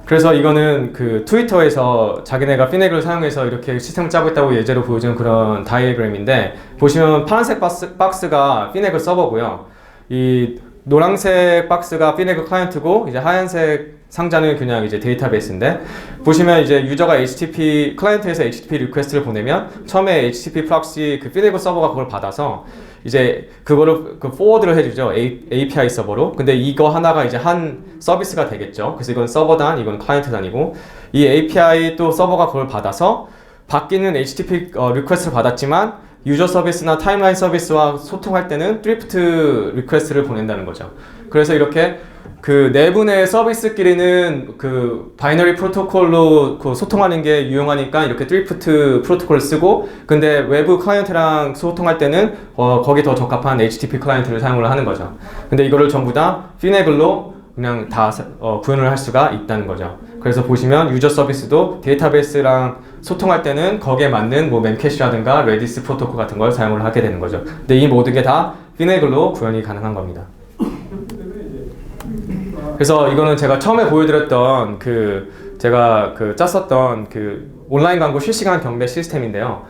그래서 이거는 그 트위터에서 자기네가 피네글을 사용해서 이렇게 시스템을 짜고 있다고 예제로 보여주는 그런 다이어그램인데 보시면 파란색 박스가 피네글 서버고요. 이 노란색 박스가 피네글 클라이언트고 이제 하얀색 상자는 그냥 이제 데이터베이스인데 보시면 이제 유저가 HTTP 클라이언트에서 HTTP 리퀘스트를 보내면 처음에 HTTP 프록시 그 피네글 서버가 그걸 받아서 이제 그거를 포워드를 해주죠. API 서버로. 근데 이거 하나가 이제 한 서비스가 되겠죠. 그래서 이건 서버 단, 이건 클라이언트 단이고 이 API 또 서버가 그걸 받아서 바뀌는 HTTP 리퀘스트를 받았지만 유저 서비스나 타임라인 서비스와 소통할 때는 드리프트 리퀘스트를 보낸다는 거죠. 그래서 이렇게 그 내부의 서비스끼리는 그 바이너리 프로토콜로 그 소통하는 게 유용하니까 이렇게 드리프트 프로토콜을 쓰고 근데 외부 클라이언트랑 소통할 때는 거기에 더 적합한 HTTP 클라이언트를 사용을 하는 거죠. 근데 이거를 전부 다 피네글로 그냥 다 구현을 할 수가 있다는 거죠. 그래서 보시면 유저 서비스도 데이터베이스랑 소통할 때는 거기에 맞는 뭐 멤캐시라든가 레디스 프로토콜 같은 걸 사용을 하게 되는 거죠. 근데 이 모든 게 다 피네글로 구현이 가능한 겁니다. 그래서 이거는 제가 처음에 보여드렸던 제가 짰었던 온라인 광고 실시간 경매 시스템인데요.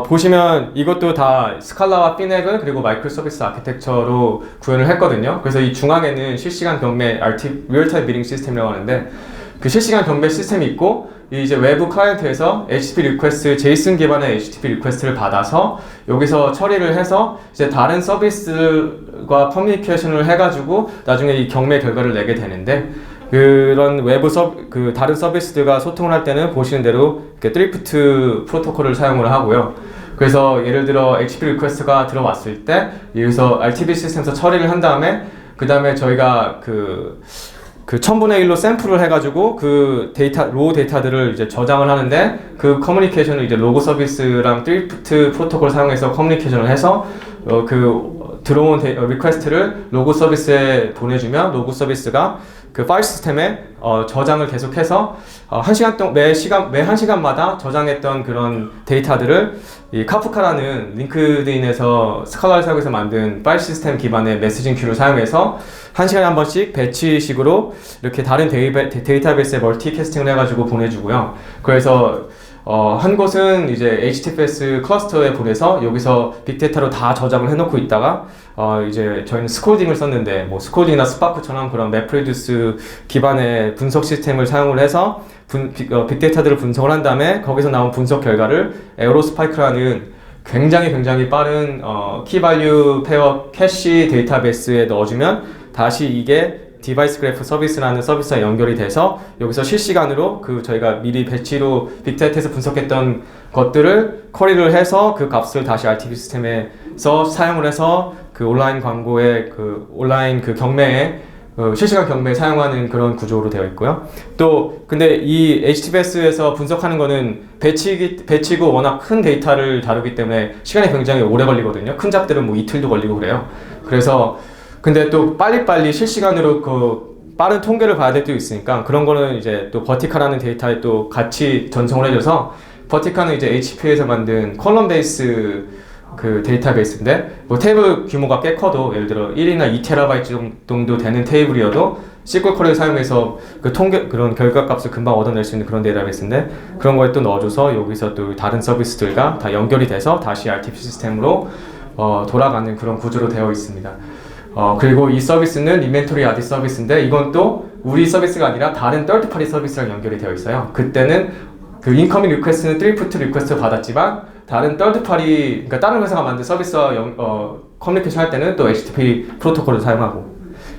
보시면 이것도 다 스칼라와 피네글 그리고 마이크로 서비스 아키텍처로 구현을 했거든요. 그래서 이 중앙에는 실시간 경매 리얼타임 비딩 시스템이라고 하는데 그 실시간 경매 시스템이 있고 이제 외부 클라이언트에서 HTTP 리퀘스트, 제이슨 기반의 HTTP 리퀘스트를 받아서 여기서 처리를 해서 이제 다른 서비스과 커뮤니케이션을 해가지고 나중에 이 경매 결과를 내게 되는데 그런 외부 다른 서비스들과 소통을 할 때는 보시는 대로 이렇게 드리프트 프로토콜을 사용을 하고요. 그래서 예를 들어 HTTP 리퀘스트가 들어왔을 때 여기서 RTB 시스템에서 처리를 한 다음에 그 다음에 저희가 그 1000분의 1로 샘플을 해가지고 로우 데이터들을 이제 저장을 하는데 그 커뮤니케이션을 이제 로그 서비스랑 드리프트 프로토콜 사용해서 커뮤니케이션을 해서 들어온 리퀘스트를 로그 서비스에 보내주면 로그 서비스가 그 파일 시스템에 저장을 계속해서 매 1시간마다 저장했던 그런 데이터들을 이 카프카라는 링크드인에서 스칼라를 사용해서 만든 파일 시스템 기반의 메시징 큐를 사용해서 1시간에 한 번씩 배치식으로 이렇게 다른 데이터베이스에 멀티캐스팅을 해가지고 보내주고요. 그래서 한 곳은 이제 HTTPS 클러스터에 보내서 여기서 빅데이터로 다 저장을 해놓고 있다가 이제 저희는 스콜딩을 썼는데 뭐 스콜딩이나 스파크처럼 그런 맵프로듀스 기반의 분석 시스템을 사용을 해서 빅데이터들을 분석을 한 다음에 거기서 나온 분석 결과를 에어로스파이크라는 굉장히 빠른 키밸류 페어 캐시 데이터베이스에 넣어주면 다시 이게 디바이스 그래프 서비스라는 서비스와 연결이 돼서 여기서 실시간으로 저희가 미리 배치로 빅데이터에서 분석했던 것들을 쿼리를 해서 그 값을 다시 RTB 시스템에서 사용을 해서 온라인 광고의 온라인 경매에 실시간 경매에 사용하는 그런 구조로 되어 있고요. 또 근데 이 HTTPS에서 분석하는 거는 배치고 워낙 큰 데이터를 다루기 때문에 시간이 굉장히 오래 걸리거든요. 큰 잡들은 뭐 이틀도 걸리고 그래요. 그래서 근데 또 빨리빨리 실시간으로 빠른 통계를 봐야 될 때도 있으니까 그런 거는 이제 또 버티카라는 데이터에 또 같이 전송을 해줘서 버티카는 이제 HP에서 만든 컬럼 베이스 데이터베이스인데 뭐 테이블 규모가 꽤 커도 예를 들어 1이나 2TB 정도 되는 테이블이어도 SQL 쿼리를 사용해서 그런 결과 값을 금방 얻어낼 수 있는 그런 데이터베이스인데 그런 거에 또 넣어줘서 여기서 또 다른 서비스들과 다 연결이 돼서 다시 RTP 시스템으로 돌아가는 그런 구조로 되어 있습니다. 그리고 이 서비스는 인벤토리 아디 서비스인데 이건 또 우리 서비스가 아니라 다른 third party 서비스랑 연결이 되어 있어요. 그때는 그 인커밍 리퀘스트는 throughput 리퀘스트를 받았지만 다른 third party, 그러니까 다른 회사가 만든 서비스와 커뮤니케이션 할 때는 또 HTTP 프로토콜을 사용하고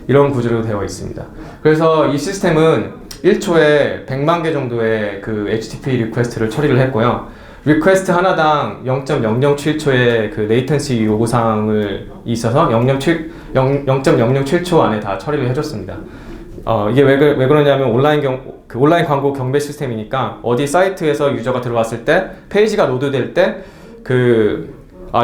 이런 구조로 되어 있습니다. 그래서 이 시스템은 1초에 100만 개 정도의 그 HTTP 리퀘스트를 처리를 했고요. 리퀘스트 하나당 0.007초의 그 레이턴시 요구사항을 있어서 0.007초 안에 다 처리를 해줬습니다. 이게 왜 그러냐면 온라인 광고 경배 시스템이니까 어디 사이트에서 유저가 들어왔을 때 페이지가 로드될 때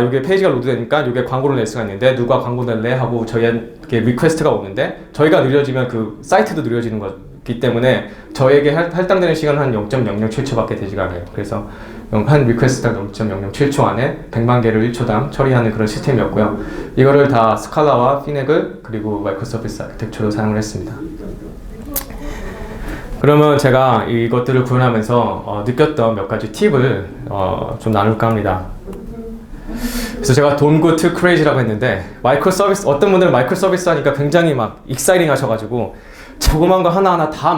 이게 페이지가 로드되니까 이게 광고를 낼 수가 있는데 누가 광고 낼래 하고 저희에게 리퀘스트가 오는데 저희가 느려지면 그 사이트도 느려지는 거기 때문에 저에게 할당되는 시간은 한 0.007초밖에 되지가 않아요. 그래서 한 리퀘스트당 0.007초 안에 100만 개를 1초당 처리하는 그런 시스템이었고요. 이거를 다 스칼라와 피네글 그리고 마이크로서비스 아키텍처로 사용을 했습니다. 그러면 제가 이것들을 구현하면서 느꼈던 몇 가지 팁을 좀 나눌까 합니다. 그래서 제가 Don't go too crazy라고 했는데 어떤 분들은 마이크로 서비스 하니까 굉장히 막 익사이팅 하셔가지고 조그만 거 하나하나 다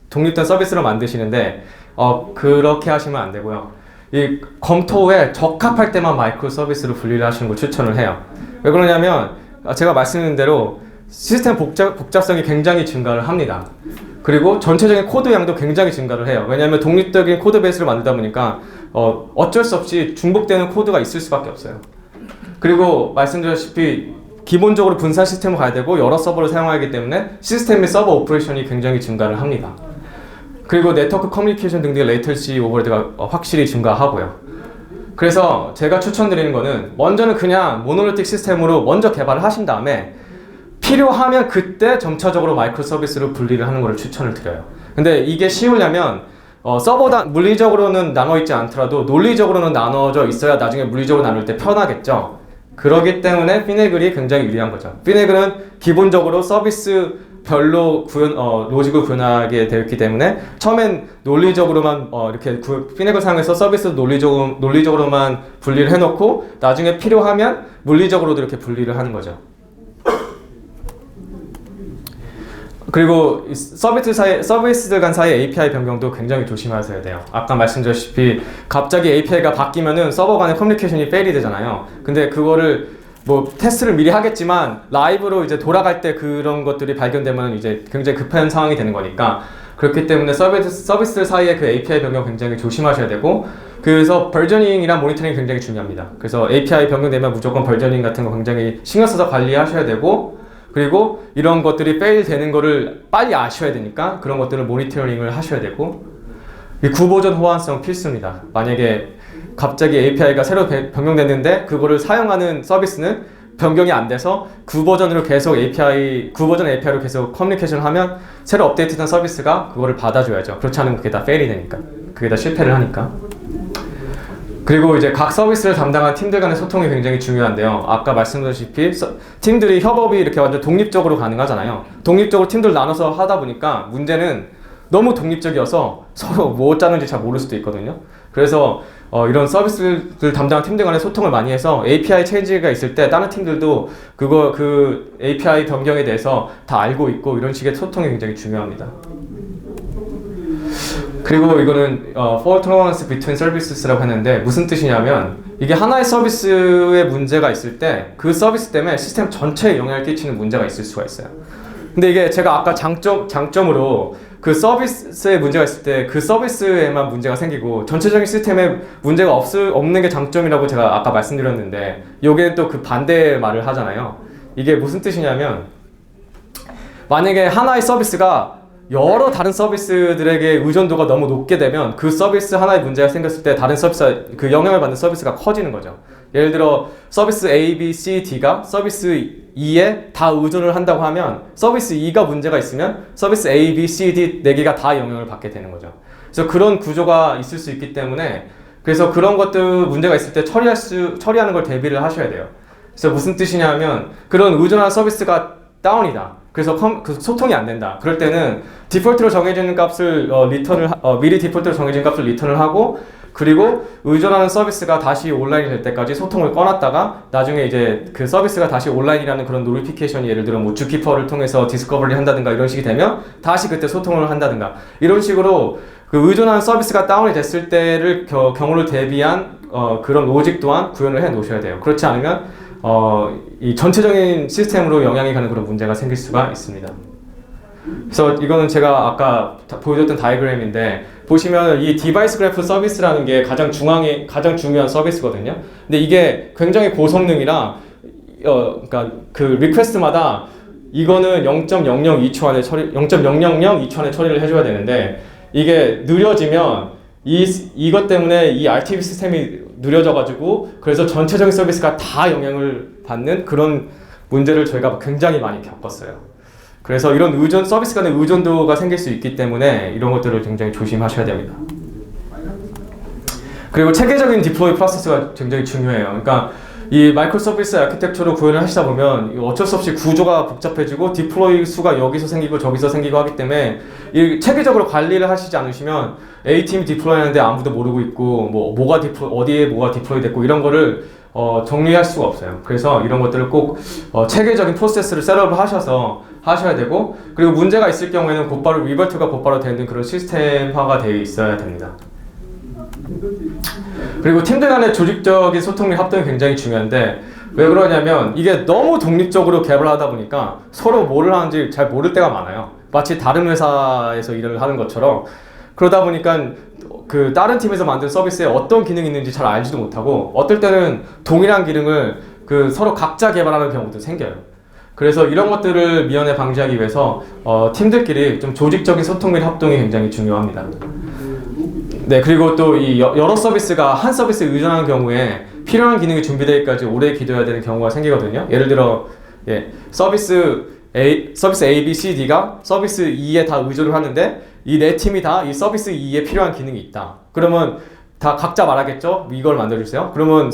독립된 서비스로 만드시는데 그렇게 하시면 안 되고요. 이 검토에 적합할 때만 마이크로 서비스로 분리를 하시는 걸 추천을 해요. 왜 그러냐면 제가 말씀드린 대로 시스템 복잡성이 굉장히 증가를 합니다. 그리고 전체적인 코드 양도 굉장히 증가를 해요. 왜냐하면 독립적인 코드 베이스를 만들다 보니까 어쩔 수 없이 중복되는 코드가 있을 수밖에 없어요. 그리고 말씀드렸다시피 기본적으로 분산 시스템을 가야 되고 여러 서버를 사용해야 하기 때문에 시스템의 서버 오퍼레이션이 굉장히 증가를 합니다. 그리고 네트워크 커뮤니케이션 등등의 레이턴시 오버헤드가 확실히 증가하고요. 그래서 제가 추천드리는 거는 먼저는 그냥 모노리틱 시스템으로 먼저 개발을 하신 다음에 필요하면 그때 점차적으로 마이크로 서비스로 분리를 하는 것을 추천을 드려요. 근데 이게 쉬우냐면 물리적으로는 나눠 있지 않더라도 논리적으로는 나눠져 있어야 나중에 물리적으로 나눌 때 편하겠죠. 그렇기 때문에 피네글이 굉장히 유리한 거죠. 피네글은 기본적으로 서비스 별로 로직을 구현하게 되었기 때문에 처음엔 논리적으로만 이렇게 피네글 사용해서 서비스 논리적으로만 분리를 해놓고 나중에 필요하면 물리적으로도 이렇게 분리를 하는 거죠. 그리고 서비스들 간 사이의 API 변경도 굉장히 조심하셔야 돼요. 아까 말씀드렸다시피 갑자기 API가 바뀌면은 서버 간의 커뮤니케이션이 페일이 되잖아요. 근데 그거를 테스트를 미리 하겠지만 라이브로 이제 돌아갈 때 그런 것들이 발견되면 이제 굉장히 급한 상황이 되는 거니까 그렇기 때문에 서비스들 사이의 그 API 변경 굉장히 조심하셔야 되고 그래서 버저닝이랑 모니터링이 굉장히 중요합니다. 그래서 API 변경되면 무조건 버저닝 같은 거 굉장히 신경 써서 관리하셔야 되고 그리고 이런 것들이 페일 되는 거를 빨리 아셔야 되니까 그런 것들을 모니터링을 하셔야 되고 이 구보전 호환성 필수입니다. 만약에 갑자기 API가 새로 변경됐는데 그거를 사용하는 서비스는 변경이 안 돼서 구버전으로 계속 구버전 API로 계속 커뮤니케이션을 하면 새로 업데이트된 서비스가 그거를 받아줘야죠. 그렇지 않으면 그게 다 페일이 되니까. 그게 다 실패를 하니까. 그리고 이제 각 서비스를 담당한 팀들 간의 소통이 굉장히 중요한데요. 아까 말씀드렸다시피 팀들이 협업이 이렇게 완전 독립적으로 가능하잖아요. 독립적으로 팀들 나눠서 하다 보니까 문제는 너무 독립적이어서 서로 뭐 짜는지 잘 모를 수도 있거든요. 그래서 이런 서비스를 담당한 팀들 간의 소통을 많이 해서 API 체인지가 있을 때 다른 팀들도 그 API 변경에 대해서 다 알고 있고 이런 식의 소통이 굉장히 중요합니다. 그리고 이거는 fault tolerance between services라고 했는데 무슨 뜻이냐면 이게 하나의 서비스에 문제가 있을 때 그 서비스 때문에 시스템 전체에 영향을 끼치는 문제가 있을 수가 있어요. 근데 이게 제가 아까 장점으로 그 서비스에 문제가 있을 때 그 서비스에만 문제가 생기고 전체적인 시스템에 문제가 없는 게 장점이라고 제가 아까 말씀드렸는데 여기는 또 그 반대의 말을 하잖아요. 이게 무슨 뜻이냐면 만약에 하나의 서비스가 여러 다른 서비스들에게 의존도가 너무 높게 되면 그 서비스 하나의 문제가 생겼을 때 다른 그 영향을 받는 서비스가 커지는 거죠. 예를 들어 서비스 A, B, C, D가 서비스 E에 다 의존을 한다고 하면 서비스 E가 문제가 있으면 서비스 A, B, C, D 4개가 다 영향을 받게 되는 거죠. 그래서 그런 구조가 있을 수 있기 때문에 그래서 그런 것들 문제가 있을 때 처리하는 걸 대비를 하셔야 돼요. 그래서 무슨 뜻이냐면 그런 의존한 서비스가 다운이다. 그래서 소통이 안 된다. 그럴 때는 디폴트로 정해지는 값을 미리 디폴트로 정해진 값을 리턴을 하고 그리고 의존하는 서비스가 다시 온라인이 될 때까지 소통을 꺼놨다가 나중에 이제 그 서비스가 다시 온라인이라는 그런 노티피케이션이 예를 들어 뭐 주키퍼를 통해서 디스커버리 한다든가 이런 식이 되면 다시 그때 소통을 한다든가 이런 식으로 그 의존하는 서비스가 다운이 됐을 때를 경우를 대비한 그런 로직 또한 구현을 해 놓으셔야 돼요. 그렇지 않으면 이 전체적인 시스템으로 영향이 가는 그런 문제가 생길 수가 있습니다. 그래서 이거는 제가 아까 보여줬던 다이그램인데 보시면 이 디바이스 그래프 서비스라는 게 가장 중요한 서비스거든요. 근데 이게 굉장히 고성능이라 그러니까 그 리퀘스트마다 이거는 0.002초 안에 0.0002초 안에 처리를 해줘야 되는데 이게 느려지면 이것 때문에 이 RTB 시스템이 느려져가지고 그래서 전체적인 서비스가 다 영향을 받는 그런 문제를 저희가 굉장히 많이 겪었어요. 그래서 이런 서비스 간의 의존도가 생길 수 있기 때문에 이런 것들을 굉장히 조심하셔야 됩니다. 그리고 체계적인 디플로이 프로세스가 굉장히 중요해요. 그러니까 이 마이크로 서비스 아키텍처로 구현을 하시다 보면 어쩔 수 없이 구조가 복잡해지고 디플로이 수가 여기서 생기고 저기서 생기고 하기 때문에 이 체계적으로 관리를 하시지 않으시면 A팀이 디플로이 하는데 아무도 모르고 있고 어디에 뭐가 디플로이 됐고 이런 거를 정리할 수가 없어요. 그래서 이런 것들을 꼭 체계적인 프로세스를 셋업을 하셔야 되고 그리고 문제가 있을 경우에는 곧바로 리버트가 곧바로 되는 그런 시스템화가 되어 있어야 됩니다. 그리고 팀들 간의 조직적인 소통 및 합동이 굉장히 중요한데 왜 그러냐면 이게 너무 독립적으로 개발을 하다 보니까 서로 뭐를 하는지 잘 모를 때가 많아요. 마치 다른 회사에서 일을 하는 것처럼 그러다 보니까 그 다른 팀에서 만든 서비스에 어떤 기능이 있는지 잘 알지도 못하고 어떨 때는 동일한 기능을 그 서로 각자 개발하는 경우도 생겨요. 그래서 이런 것들을 미연에 방지하기 위해서 팀들끼리 좀 조직적인 소통 및 합동이 굉장히 중요합니다. 네, 그리고 또 이 여러 서비스가 한 서비스에 의존하는 경우에 필요한 기능이 준비되기까지 오래 기다려야 되는 경우가 생기거든요. 예를 들어 서비스 A, B, C, D가 서비스 E에 다 의존을 하는데 이 네 팀이 다 이 서비스 E에 필요한 기능이 있다. 그러면 다 각자 말하겠죠? 이걸 만들어주세요. 그러면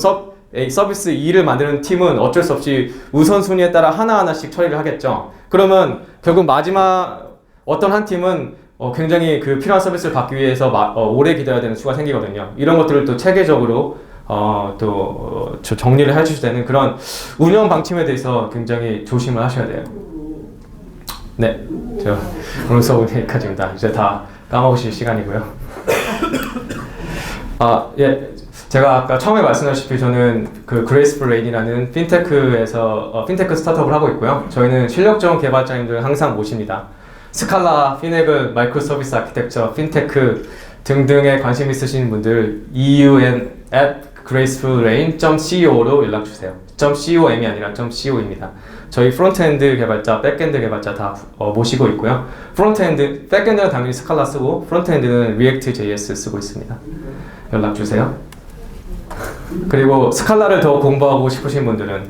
서비스 E를 만드는 팀은 어쩔 수 없이 우선순위에 따라 하나하나씩 처리를 하겠죠. 그러면 결국 마지막 어떤 한 팀은 굉장히 그 필요한 서비스를 받기 위해서 오래 기다려야 되는 수가 생기거든요. 이런 것들을 또 체계적으로 정리를 해주셔야 되는 그런 운영 방침에 대해서 굉장히 조심을 하셔야 돼요. 네, 저 오늘 수업은 여기까지입니다. 이제 다 까먹으실 시간이고요. 제가 아까 처음에 말씀하셨다시피 저는 그 그레이스풀 레인이라는 핀테크에서 핀테크 스타트업을 하고 있고요. 저희는 실력적 개발자님들 항상 모십니다. 스칼라, 피네글, 마이크로 서비스 아키텍처, 핀테크 등등에 관심 있으신 분들 eun@gracefulrain.co로 연락 주세요. .com이 아니라 .co입니다. 저희 프론트엔드 개발자, 백엔드 개발자 다 모시고 있고요. 백엔드는 당연히 스칼라 쓰고 프론트엔드는 리액트 JS 쓰고 있습니다. 연락 주세요. 그리고 스칼라를 더 공부하고 싶으신 분들은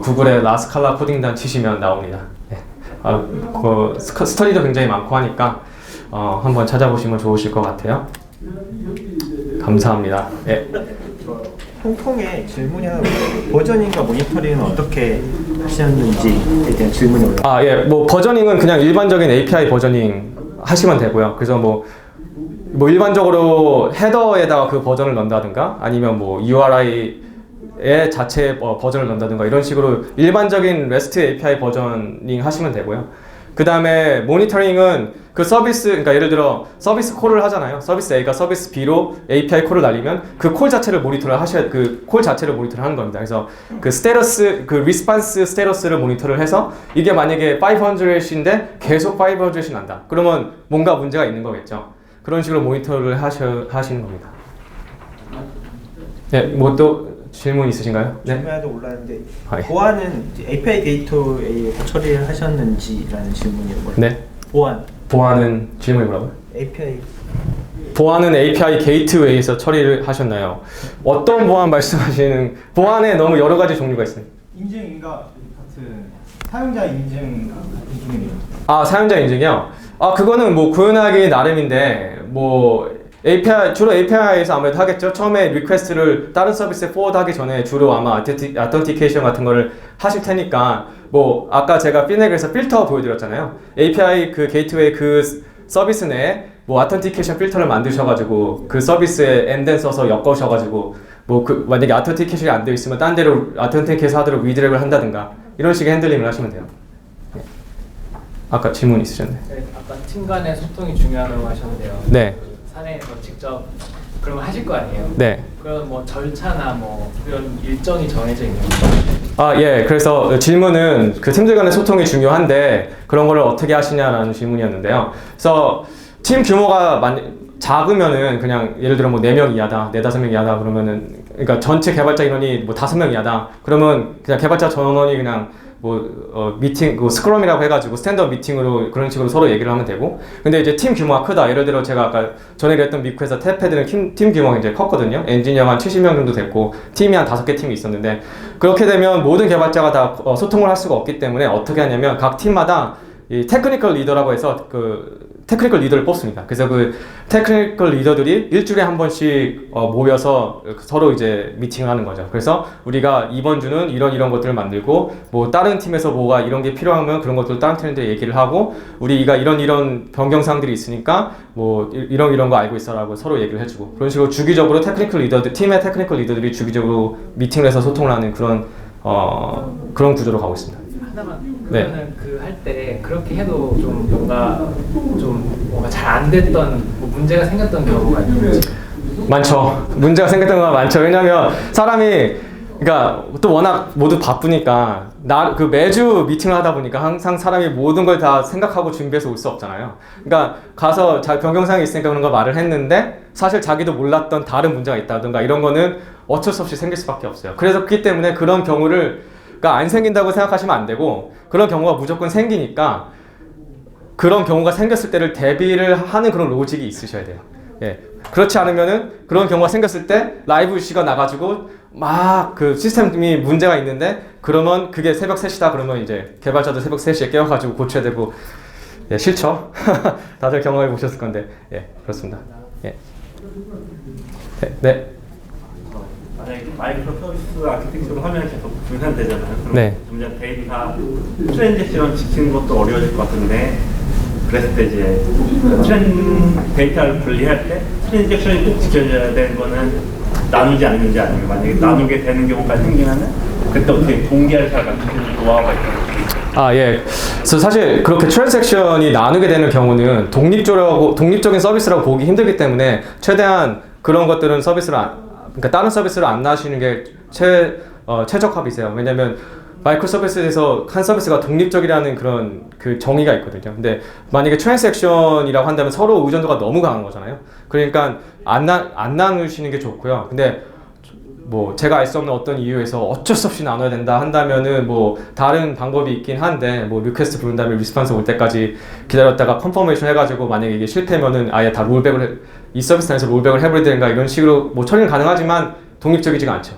구글에 라스칼라 코딩단 치시면 나옵니다. 네. 스터디도 굉장히 많고 하니까 한번 찾아보시면 좋으실 것 같아요. 감사합니다. 네. 통통에 질문이 하나 버저닝과 모니터링은 어떻게 하셨는지에 대한 질문이 올라왔어요. 뭐 버저닝은 그냥 일반적인 API 버저닝 하시면 되고요. 그래서 뭐 일반적으로 헤더에다가 그 버전을 넣는다든가 아니면 뭐 URI의 자체 버전을 넣는다든가 이런 식으로 일반적인 REST API 버저닝 하시면 되고요. 그 다음에 모니터링은 그 서비스, 그러니까 예를 들어 서비스 콜을 하잖아요. 서비스 A가 서비스 B로 API 콜을 날리면 그 콜 자체를 모니터를 그 콜 자체를 모니터를 하는 겁니다. 그래서 그 스테러스, 그 리스판스 스테러스를 모니터를 해서 이게 만약에 500인데 계속 500이 난다. 그러면 뭔가 문제가 있는 거겠죠. 그런 식으로 모니터를 하시는 겁니다. 네, 뭐 또 질문 있으신가요? 네. 질문에도 올라왔는데 보안은 API 게이트웨이에서 처리를 하셨는지라는 질문이었고요. 네. 보안은 질문이 뭐라고요? 보안은 API 게이트웨이에서 처리를 하셨나요? 어떤 보안 말씀하시는? 보안에 너무 여러 가지 종류가 있습니다. 인증인가 같은 사용자 인증 같은 기능이요. 사용자 인증이요? 그거는 뭐 구현하기 나름인데 뭐 주로 API에서 아무래도 하겠죠. 처음에 리퀘스트를 다른 서비스에 포워드하기 전에 주로 아마 authentication 같은 거를 하실 테니까 뭐 아까 제가 피네글에서 필터 보여드렸잖아요. API 그 게이트웨이 그 서비스 내에 뭐 authentication 필터를 만드셔가지고 그 서비스에 and 써서 엮으셔가지고 뭐 그 만약에 authentication이 안 되어 있으면 딴 데로 authenticate 하도록 리디렉을 한다든가 이런 식의 핸들링을 하시면 돼요. 네. 아까 질문 있으셨네. 네, 아까 팀 간의 소통이 중요하다고 하셨는데요. 네. 사내 뭐 직접 그런 거 하실 거 아니에요? 네. 그런 뭐 절차나 뭐 그런 일정이 정해져 있는 거죠? 예. 그래서 질문은 그 팀들 간의 소통이 중요한데 그런 거를 어떻게 하시냐라는 질문이었는데요. 그래서 팀 규모가 작으면은 그냥 예를 들어 뭐 4명 이하다, 4-5명 이하다 그러면은 그러니까 전체 개발자 인원이 뭐 5명 이하다 그러면 그냥 개발자 전원이 그냥 미팅, 스크럼이라고 해가지고 스탠드업 미팅으로 그런 식으로 서로 얘기를 하면 되고 근데 이제 팀 규모가 크다. 예를 들어 제가 아까 전에 얘기했던 미쿠에서 탭패드는 팀 규모가 이제 컸거든요. 엔지니어가 한 70명 정도 됐고 팀이 한 5개 팀이 있었는데 그렇게 되면 모든 개발자가 다 소통을 할 수가 없기 때문에 어떻게 하냐면 각 팀마다 이 테크니컬 리더라고 해서 그 테크니컬 리더를 뽑습니다. 그래서 그 테크니컬 리더들이 일주일에 한 번씩 모여서 서로 이제 미팅을 하는 거죠. 그래서 우리가 이번 주는 이런 것들을 만들고 뭐 다른 팀에서 뭐가 이런 게 필요하면 그런 것들 다른 팀한테 얘기를 하고 우리가 이런 변경사항들이 있으니까 뭐 이런 거 알고 있어라고 서로 얘기를 해주고 그런 식으로 주기적으로 테크니컬 리더들 팀의 테크니컬 리더들이 주기적으로 미팅을 해서 소통을 하는 그런 구조로 가고 있습니다. 하나만 그러면은 그 할 때 그렇게 해도 좀 뭔가 잘 안 됐던 뭐 문제가 생겼던 경우가 있는지 많죠. 문제가 생겼던 건 많죠. 왜냐면 사람이 그러니까 또 워낙 모두 바쁘니까 그 매주 미팅을 하다 보니까 항상 사람이 모든 걸 다 생각하고 준비해서 올 수 없잖아요. 그러니까 가서 변경사항이 있으니까 그런 거 말을 했는데 사실 자기도 몰랐던 다른 문제가 있다든가 이런 거는 어쩔 수 없이 생길 수밖에 없어요. 그래서 그렇기 때문에 그런 경우를 안 생긴다고 생각하시면 안 되고 그런 경우가 무조건 생기니까 그런 경우가 생겼을 때를 대비를 하는 그런 로직이 있으셔야 돼요. 예. 그렇지 않으면은 그런 경우가 생겼을 때 라이브 이슈가 나가지고 막 그 시스템이 문제가 있는데 그러면 그게 새벽 3시다 그러면 이제 개발자도 새벽 3시에 깨워가지고 고쳐야 되고 예, 싫죠? 다들 경험해 보셨을 건데 예, 그렇습니다. 예. 네. 만약에 마이크로 서비스 아키텍처로 하면 계속 분산되잖아요. 그럼 네. 점점 데이터 트랜잭션 지키는 것도 어려워질 것 같은데 그랬을 때 이제 데이터를 분리할 때 트랜잭션이 꼭 지켜져야 되는 거는 나누지 않는지 아니면 만약에 나누게 되는 경우가 생기면은 그때 어떻게 공개할 사람 같은 노하우가 있다고 예. 그래서 사실 그렇게 트랜잭션이 나누게 되는 경우는 독립적인 서비스라고 보기 힘들기 때문에 최대한 그런 것들은 그러니까 다른 서비스를 안 나시는 게 최적합이세요. 왜냐면 마이크로 서비스에서 한 서비스가 독립적이라는 그런 그 정의가 있거든요. 근데 만약에 트랜잭션이라고 한다면 서로 의존도가 너무 강한 거잖아요. 그러니까 안 나누시는 게 좋고요. 근데 뭐 제가 알 수 없는 어떤 이유에서 어쩔 수 없이 나눠야 된다 한다면은 뭐 다른 방법이 있긴 한데 뭐 리퀘스트 부른 다음에 리스폰스 올 때까지 기다렸다가 컨퍼메이션 해가지고 만약에 이게 실패면은 아예 다 이 서비스 안에서 롤백을 해버리든가 이런 식으로 뭐 처리는 가능하지만 독립적이지가 않죠.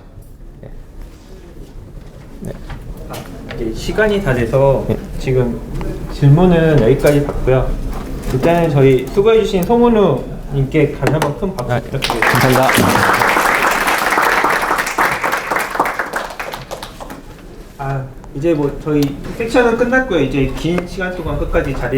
이제 시간이 다 돼서 지금 질문은 여기까지 받고요. 일단은 저희 수고해주신 송은우 님께 다시 한번 큰 박수 부탁드리겠습니다. 감사합니다. 이제 뭐 저희 섹션은 끝났고요. 이제 긴 시간 동안 끝까지 자리